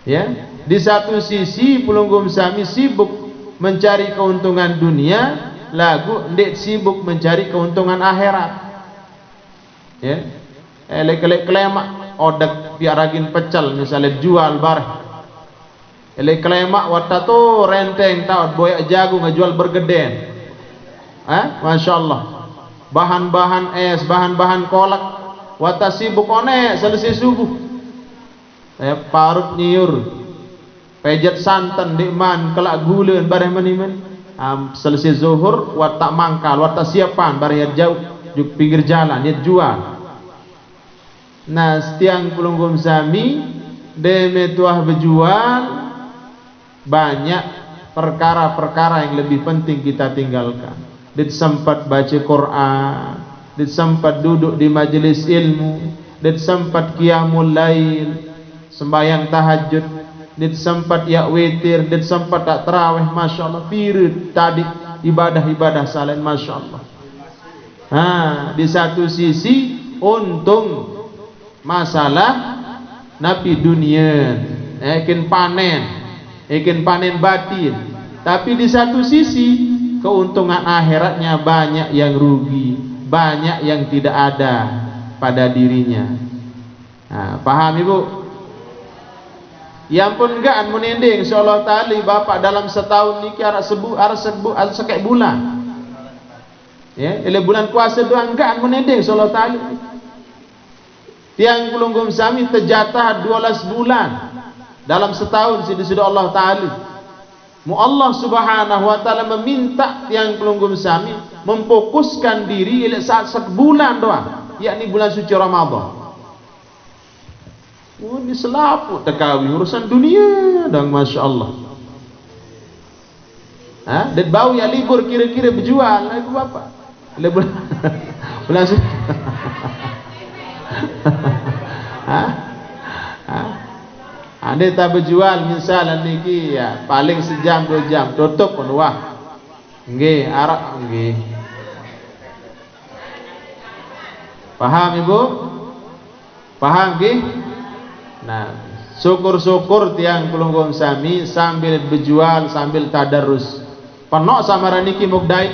Ya, di satu sisi pelunggum sami sibuk mencari keuntungan dunia, lagu ndek sibuk mencari keuntungan akhirat. Ya, elek-elek klemak odek biaragin pecel misalnya jual barang. Elek klemak watato renteng taut boyak jagung ngejual bergeden. Masya Allah, bahan-bahan es, bahan-bahan kolak, wata sibuk one selesai subuh, parut nyiur, pejet santan dikman, kelak gula bareng meniman, selesai zuhur, wata mangkal, wata siapan bareng jauh, juk pinggir jalan, dia jual. Nah, setiang pelunggum sami, deme tuah berjual, banyak perkara-perkara yang lebih penting kita tinggalkan. Dit sempat baca Quran, dit sempat duduk di majelis ilmu, dit sempat qiyamul lail, sembahyang tahajud, dit sempat ya witir, dit sempat tak tarawih, masya Allah, pirit tadi ibadah-ibadah selain, masya Allah. Di satu sisi untung masalah napi dunia, ikan panen batin. Tapi di satu sisi keuntungan akhiratnya banyak yang rugi, banyak yang tidak ada pada dirinya. Paham ibu? Yang pun enggak menending insyaallah taala bapak dalam setahun niki arah sekek bulan. Ya, ile bulan puasa doang enggak menending insyaallah taala. Tiang pelunggum sami terjatah 12 bulan dalam setahun sudah Allah taala. Mu Allah Subhanahu wa taala meminta tiang pelunggum sami memfokuskan diri ile saat sebulan doang, yakni bulan suci Ramadan. Oh, ini selaput tekawi urusan dunia dan masya Allah. Dan bau ya libur kira-kira berjual ibu bapak. Libur bulan suci. Anda tak berjual misalnya niki ya paling sejam 2 jam tutup pun wah. Nggih, arak nggih. Paham ibu? Paham nggih? Nah, syukur-syukur tiang pelunggum sami sambil berjual sambil tadarus. Penok sama niki mukdai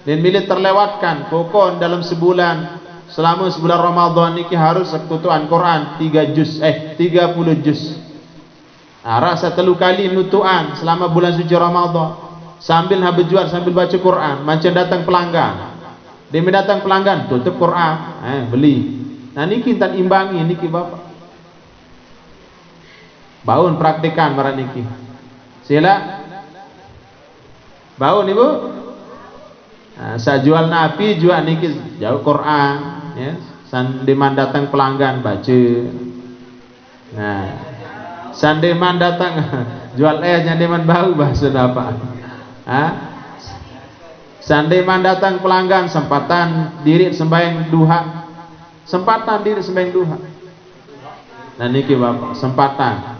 dan bila terlewatkan pokok dalam sebulan, selama sebulan Ramadan niki harus sekutuan Quran 30 juz. Rasa 3 kali nutuan selama bulan suci Ramadan sambil berjual sambil baca Quran. Macam datang pelanggan, dia datang pelanggan tutup Quran, beli. Nah niki tak imbangi niki bapak. Baun praktikan marah niki. Sila. Baun ibu. Saya jual napi jual niki jauh Quran, ya. Sandeman datang pelanggan baca. Nah, sandeman datang jual sandeman bau bahasa apa? Sandeman datang pelanggan sempatan diri sembahyang duha. Sempatan diri sembahyang duha. Nah niki bapak sempatan.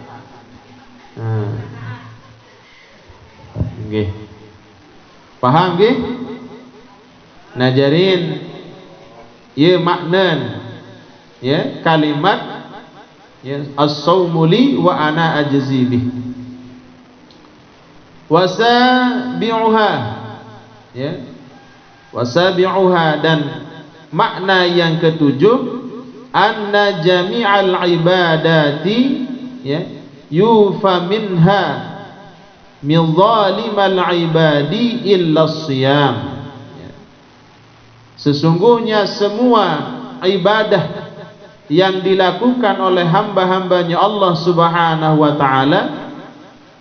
Nggih. Paham nggih? Najarin ya maknan ya kalimat ya as-saumu li wa ana ajzi bih. Wasabi'uha ya. Wasabi'uha dan makna yang ketujuh anna jami'al ibadati ya yufa minha min zalimal ibadi illa siyam. Sesungguhnya semua ibadah yang dilakukan oleh hamba-hambanya Allah Subhanahu wa taala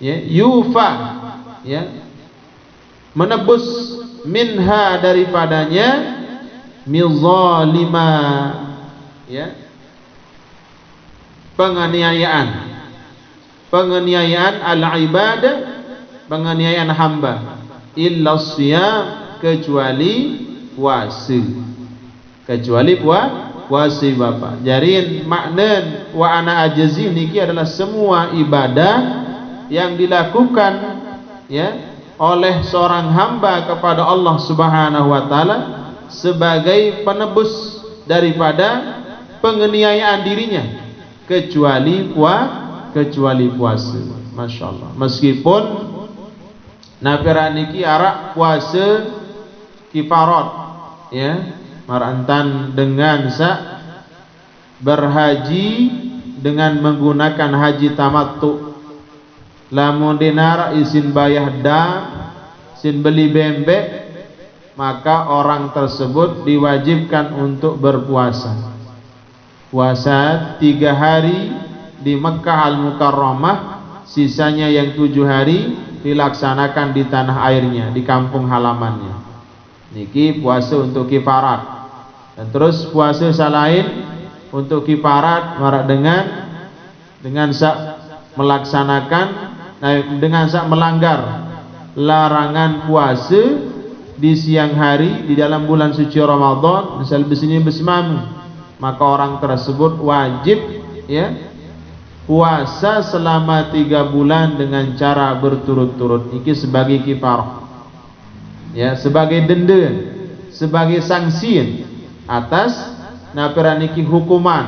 ya yufa ya menebus minha daripadanya min zalima ya penganiayaan al-ibadah, penganiayaan hamba illa siyam kecuali puasa. Kecuali puasa bapak. Jadi makna wa ana ajzi niki adalah semua ibadah yang dilakukan ya oleh seorang hamba kepada Allah Subhanahu wa taala sebagai penebus daripada penganiayaan dirinya kecuali puasa. Masya Allah. Meskipun napira niki arak puasa kifarat ya marantan dengan berhaji dengan menggunakan haji tamattu. Lamun dinar izin bayar dam izin beli bembek maka orang tersebut diwajibkan untuk berpuasa. Puasa 3 hari di Mekkah Al-Mukarramah, sisanya yang 7 hari dilaksanakan di tanah airnya, di kampung halamannya. Niki puasa untuk kifarat. Dan terus puasa selain untuk kifarat marak dengan melaksanakan dengan melanggar larangan puasa di siang hari di dalam bulan suci Ramadan, misal besini besmamu, maka orang tersebut wajib ya puasa selama 3 bulan dengan cara berturut-turut. Iki sebagai kifarah ya, sebagai denda sebagai sanksi atas napira niki hukuman,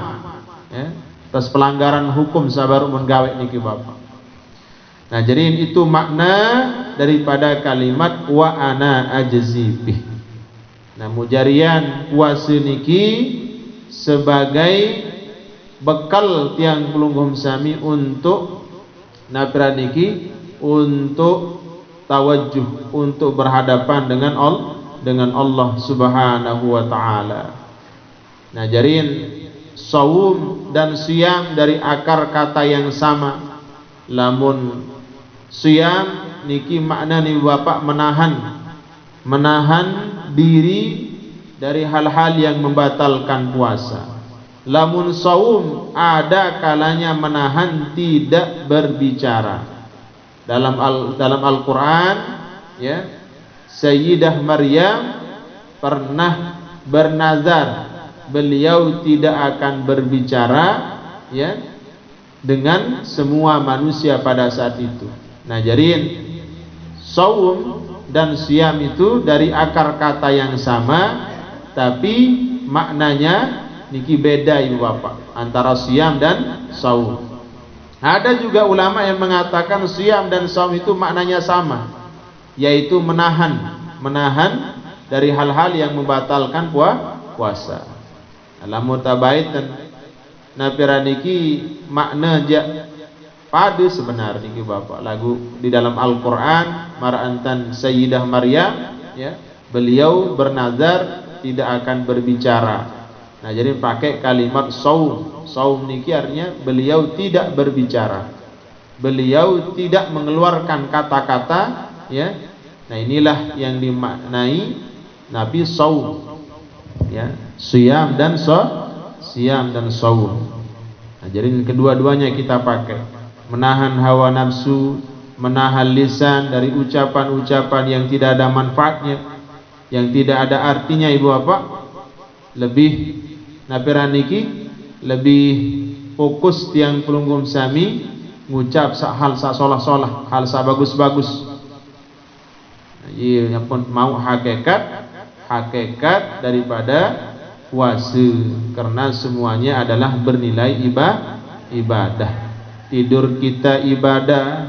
ya, atas pelanggaran hukum sabar menggawe niki bapak. Nah, jadi itu makna daripada kalimat wa ana ajzi bih. Nah, mujarian puasa niki sebagai bekal tiang pelunggum sami untuk napira niki, untuk tawajjuh, untuk berhadapan dengan Allah Subhanahu wa taala. Nah, jadi saum dan siyam dari akar kata yang sama. Lamun siyam niki makna ni bapak menahan diri dari hal-hal yang membatalkan puasa. Lamun saum ada kalanya menahan tidak berbicara. Dalam Al-Qur'an, ya, Sayyidah Maryam pernah bernazar beliau tidak akan berbicara, ya, dengan semua manusia pada saat itu. Nah, jadi saum dan siyam itu dari akar kata yang sama, tapi maknanya niki beda ibu bapak antara siyam dan saum. Ada juga ulama yang mengatakan siyam dan saum itu maknanya sama, yaitu menahan dari hal-hal yang membatalkan puasa. Alam mutabait dan napira niki makna pada sebenar niki bapak lagu di dalam Al-Qur'an marantan Sayyidah Maryam, ya, beliau bernazar tidak akan berbicara. Nah, jadi pakai kalimat saum. Saum niki artinya beliau tidak berbicara. Beliau tidak mengeluarkan kata-kata, ya. Nah, inilah yang dimaknai Nabi saum, ya, siyam dan saum. Nah, jadi kedua-duanya kita pakai. Menahan hawa nafsu, menahan lisan dari ucapan-ucapan yang tidak ada manfaatnya, yang tidak ada artinya ibu bapak. Lebih napira niki lebih fokus tiang pelunggum sami ngucap hal sa solah-solah, hal sa bagus-bagus. Iya, pun mau hakikat daripada puasa, karena semuanya adalah bernilai ibadah. Tidur kita ibadah,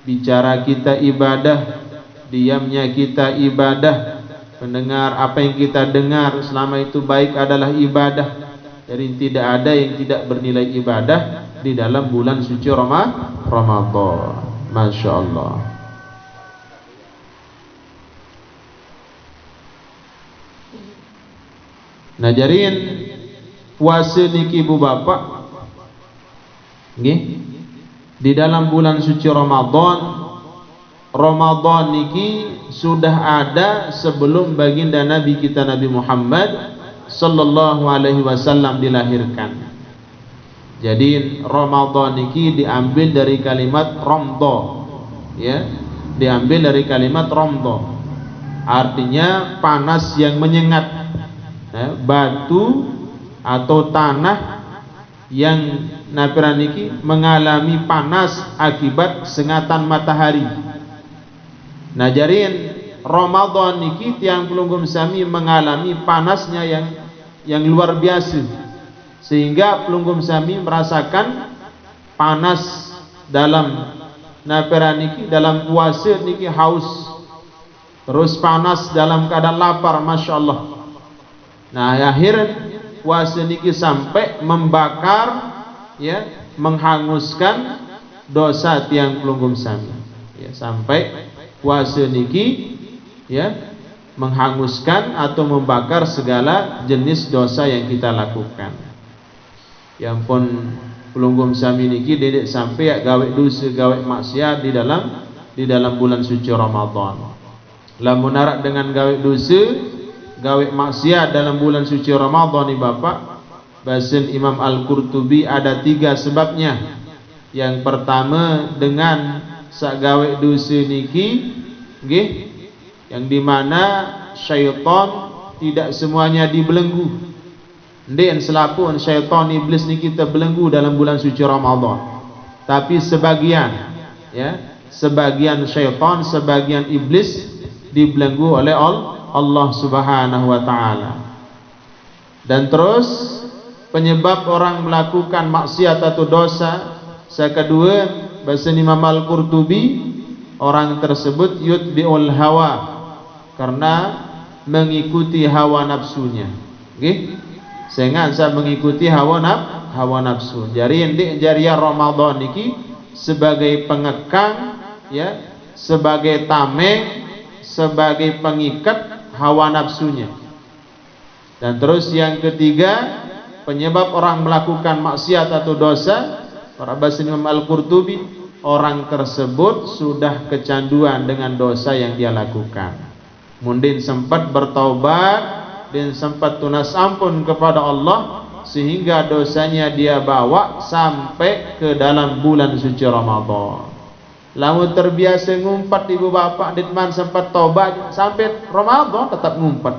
bicara kita ibadah, diamnya kita ibadah, mendengar apa yang kita dengar selama itu baik adalah ibadah. Jadi tidak ada yang tidak bernilai ibadah di dalam bulan suci Ramadan. Masya Allah. Nah, jadi puasa niki ibu bapak, nggih, di dalam bulan suci Ramadan niki sudah ada sebelum baginda Nabi kita Nabi Muhammad sallallahu alaihi wasallam dilahirkan. Jadi Ramadan niki diambil dari kalimat ramdha, ya, diambil dari kalimat ramdha, artinya panas yang menyengat, ya, batu atau tanah yang napira niki mengalami panas akibat sengatan matahari. Nah, jadi Ramadan niki tiang pelunggum sami mengalami panasnya yang luar biasa, sehingga pelunggum sami merasakan panas dalam napira niki, dalam puasa niki haus, terus panas dalam keadaan lapar, masya Allah. Nah, akhir puasa niki sampai membakar, ya, menghanguskan dosa tiang pelunggum sami, ya, sampai puasa niki, ya, menghanguskan atau membakar segala jenis dosa yang kita lakukan. Ya ampun, pelunggum sami niki dedek sampai ya gawe dosa, gawe maksiat di dalam bulan suci Ramadan. Lamun narak dengan gawe dosa, gawe maksiat dalam bulan suci Ramadan ni bapak, bahasan Imam Al-Qurtubi ada 3 sebabnya. Yang pertama, dengan sak gawe dosa niki, nggih, yang dimana syaitan tidak semuanya dibelenggu. Ndek selaku syaitan iblis ni kita belenggu dalam bulan suci Ramadan, tapi sebagian, ya, sebagian syaitan, sebagian iblis dibelenggu oleh Allah Subhanahu wa taala. Dan terus penyebab orang melakukan maksiat atau dosa, yang kedua bahasa Imam Al-Qurtubi, orang tersebut yutbi'ul hawa, karena mengikuti hawa nafsunya. Nggih. Sehingga saya mengikuti hawa nafsu. Jadi indik jariah Ramadan niki sebagai pengekang, ya, sebagai tameng, sebagai pengikat hawa nafsunya. Dan terus yang ketiga, penyebab orang melakukan maksiat atau dosa, para bahasa Imam Al-Qurtubi, orang tersebut sudah kecanduan dengan dosa yang dia lakukan. Mungkin sempat bertaubat dan sempat tunas ampun kepada Allah, sehingga dosanya dia bawa sampai ke dalam bulan suci Ramadan. Lamun terbiasa ngumpat ibu bapak ditman sempat taubat sampai Ramadan tetap ngumpat.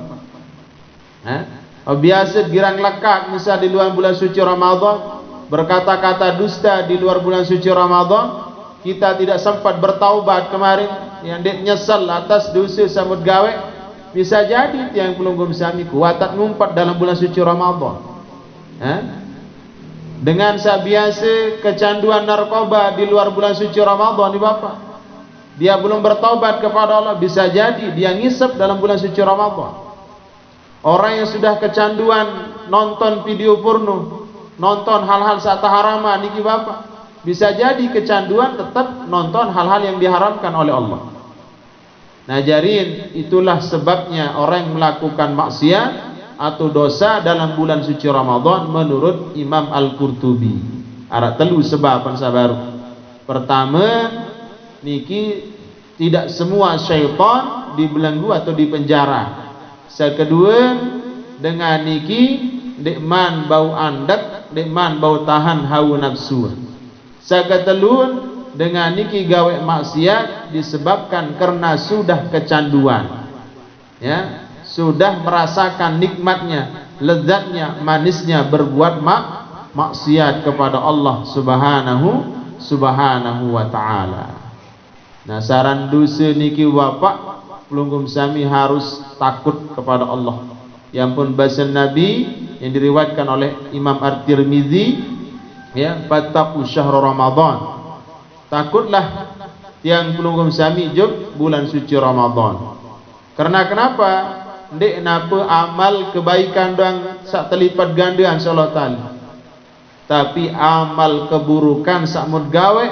Biasa girang lekak misal di luar bulan suci Ramadan, berkata-kata dusta di luar bulan suci Ramadan, kita tidak sempat bertaubat kemarin, yang dek nyesal atas dosa samud gawe, bisa jadi tiang pelunggum sami kuatat ngumpat dalam bulan suci Ramadan. Dengan biasa kecanduan narkoba di luar bulan suci Ramadan di bapak, dia belum bertaubat kepada Allah, bisa jadi dia ngisep dalam bulan suci Ramadan. Orang yang sudah kecanduan nonton video porno, nonton hal-hal sata harama niki bapak, bisa jadi kecanduan tetap nonton hal-hal yang diharamkan oleh Allah. Nah, jadi itulah sebabnya orang yang melakukan maksiat atau dosa dalam bulan suci Ramadan menurut Imam Al-Qurtubi. Ada telu sebab sabaru. Pertama, niki tidak semua syaitan dibelenggu atau dipenjara. Kedua, dengan niki dekman bau andak, dekman bau tahan hawa nafsu. Ketelun, dengan niki gawe maksiat disebabkan karena sudah kecanduan, ya, sudah merasakan nikmatnya, lezatnya, manisnya berbuat maksiat kepada Allah Subhanahu wa taala. Nah, saran dosa niki bapak pelunggum sami harus takut kepada Allah. Yang pun bahasa Nabi yang diriwayatkan oleh Imam At-Tirmizi, ya, fattaqu syahr Ramadan. Takutlah yang pelunggum sami jub bulan suci Ramadan. Karena kenapa? Ndek napa amal kebaikan dan sak terlipat ganda insyaallah taala. Tapi amal keburukan sak mud gawe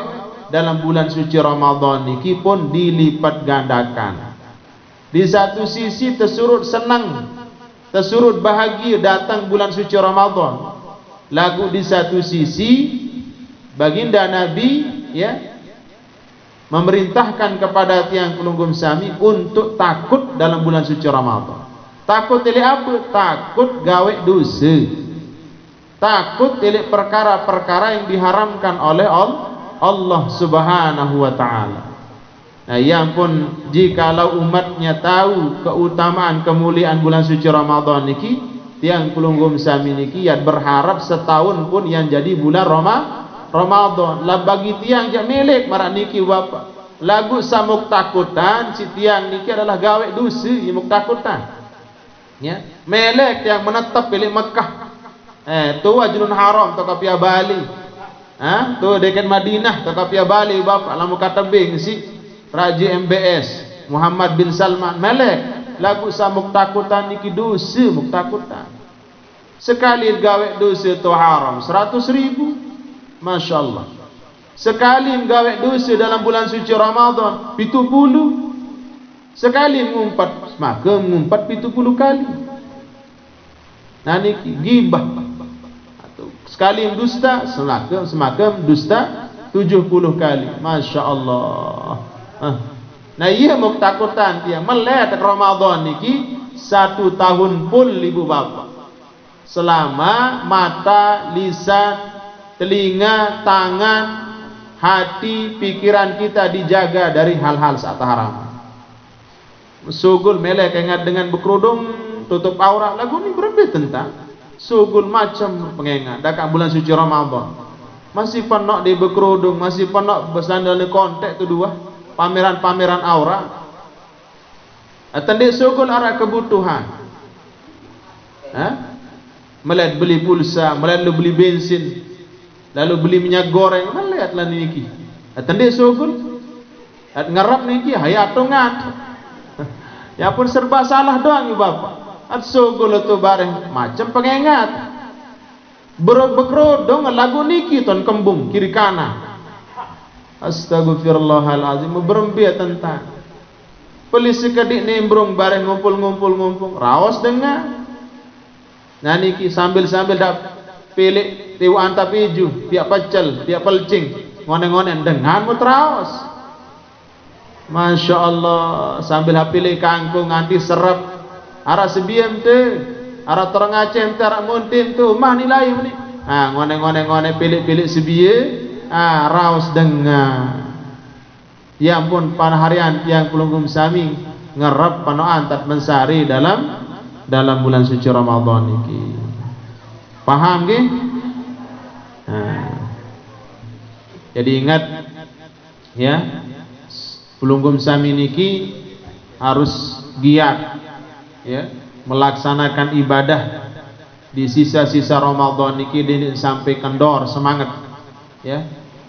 dalam bulan suci Ramadan niki pun dilipat gandakan. Di satu sisi tersurut senang, tersurut bahagia datang bulan suci Ramadan. Lagu di satu sisi baginda Nabi, ya, memerintahkan kepada tiang pelunggum sami untuk takut dalam bulan suci Ramadan. Takut oleh apa? Takut gawe dosa. Takut oleh perkara-perkara yang diharamkan oleh Allah Subhanahu wa taala. Nah, yang pun jikalau umatnya tahu keutamaan kemuliaan bulan suci Ramadan niki, tiang pelunggum sami niki ya berharap setahun pun yang jadi bulan Ramadan. Lah bagi tiang jak milik marak niki bapak. Lagu samuk takutan si tiang niki adalah gawe dosa imuk takutan. Ya, melek yang menetap pilih Mekah. Tu Wajrun Haram tu kapia Bali. Tu dekat Madinah tu kapia Bali bapak lamu kata bing si Raja MBS Muhammad bin Salman melek lagu samuk takutan niki dosa muk takutan. Sekali gawe dosa tu haram 100.000, Masya Allah. Sekali gawe dosa dalam bulan suci Ramadan 70. Sekali ngumpat maka ngumpat 70 kali. Nah niki gibah. Sekali dusta semakem dusta 70 kali. Masya Allah. Nah iya mau takutan dia melihat Ramadan niki 1 tahun pun ibu bapak, selama mata, lisan, telinga, tangan, hati, pikiran kita dijaga dari hal-hal saat haram. Sugul melek ingat dengan berkerudung tutup aurat lagu ni berapa tentang sugul macam pengengat dekat bulan suci Ramadan masih penok di berkerudung, masih penok bersandal di kontek tu dua pameran-pameran aurat. Atau sogol arah kebutuhan. Melihat beli pulsa, melihat beli bensin, lalu beli minyak goreng, melihatlah niki. Atau sogol. At ngarap niki hayat ngat. Ya pun serba salah doang bapak. At sogol tu bareng macam pengengat. Berodong lagu niki ton kembung kiri kanan. Astagfirullahalazim, berembi tentang polisi kedik nembrong bareng ngumpul raos dengar. Nah niki sambil dak pilih tiwa anta piju tiap pecel tiap pelcing ngonen dengan mutraos. Masya Allah, sambil pilih kangkung nganti serap arah sebiem tu arah terengacem tu arah muntin tu mah nilai ni. Ngonen pilih sebie raos dengar. Ya ampun panaharian yang pelunggum sami ngerap panoan tat mensari dalam bulan suci Ramadan niki. Paham nggih? Jadi ingat ya, pelunggum sami niki harus giat ya melaksanakan ibadah di sisa-sisa Ramadan niki din sampai kendor semangat ya.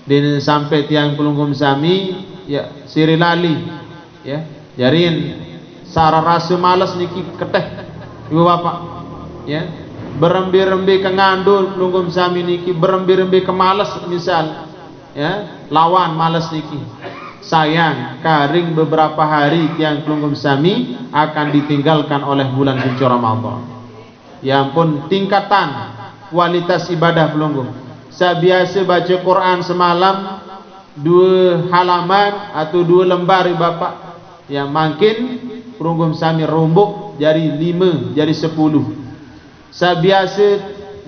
Din sampai tiang pelunggum sami ya siri lali ya. Jarin sara rasu malas niki keteh ibu bapak ya. Berembi-rembi ke ngandul pelunggum sami niki, berembi-rembi ke malas misal ya, lawan malas niki. Sayang karing beberapa hari tiang pelunggum sami akan ditinggalkan oleh bulan suci Ramadan. Ya ampun tingkatan kualitas ibadah pelunggum. Saya biasa baca Quran semalam 2 halaman atau 2 lembar bapak. Yang makin pelunggum sami rombok jadi 5 jadi 10. Saya biasa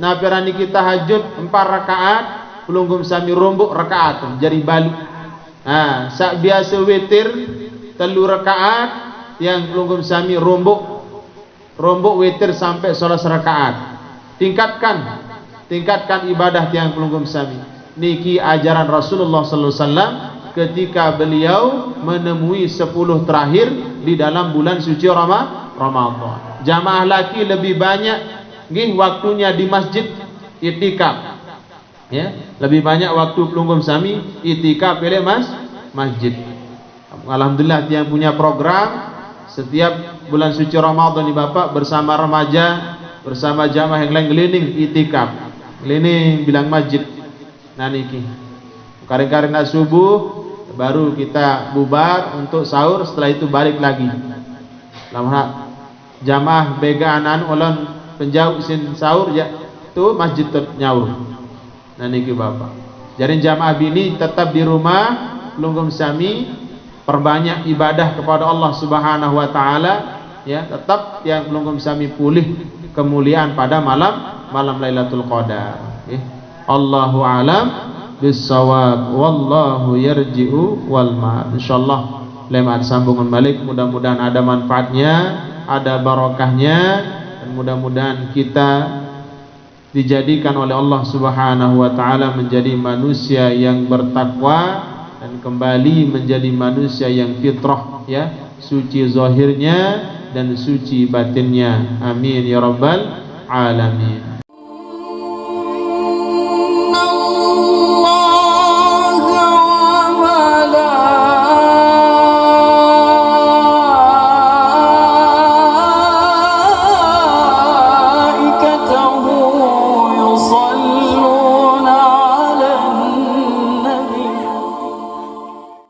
napirani kita tahajud 4 rakaat, pelunggum sami rombok rakaat jadi balik. Saya biasa witir 3 rakaat, yang pelunggum sami rombok witir sampai 11 rakaat. Tingkatkan ibadah tiang pelunggum sami. Niki ajaran Rasulullah sallallahu alaihi wasallam ketika beliau menemui 10 terakhir di dalam bulan suci Ramadan. Jamaah laki lebih banyak nggih waktunya di masjid itikaf. Ya, lebih banyak waktu pelunggum sami itikaf oleh masjid. Alhamdulillah tiang punya program setiap bulan suci Ramadan ni bapak bersama remaja, bersama jamaah yang lain keliling itikaf. Keliling bilang masjid. Nah niki. Karing-karing subuh baru kita bubar untuk sahur, setelah itu balik lagi. Lama jamaah bega anan ulun penjauh sin sahur ya tu masjid nyaur. Nah niki bapak. Jadi jamaah bini tetap di rumah, pelunggum sami perbanyak ibadah kepada Allah Subhanahu wa taala ya, tetap yang pelunggum sami pulih kemuliaan pada malam Lailatul Qadar. Allahu alam bisawab, wallahu yarji'u wal ma'ad. Insyaallah lewat sambungan balik mudah-mudahan ada manfaatnya, ada barokahnya, dan mudah-mudahan kita dijadikan oleh Allah Subhanahu wa taala menjadi manusia yang bertakwa dan kembali menjadi manusia yang fitrah ya, suci zahirnya dan suci batinnya. Amin ya rabbal alamin.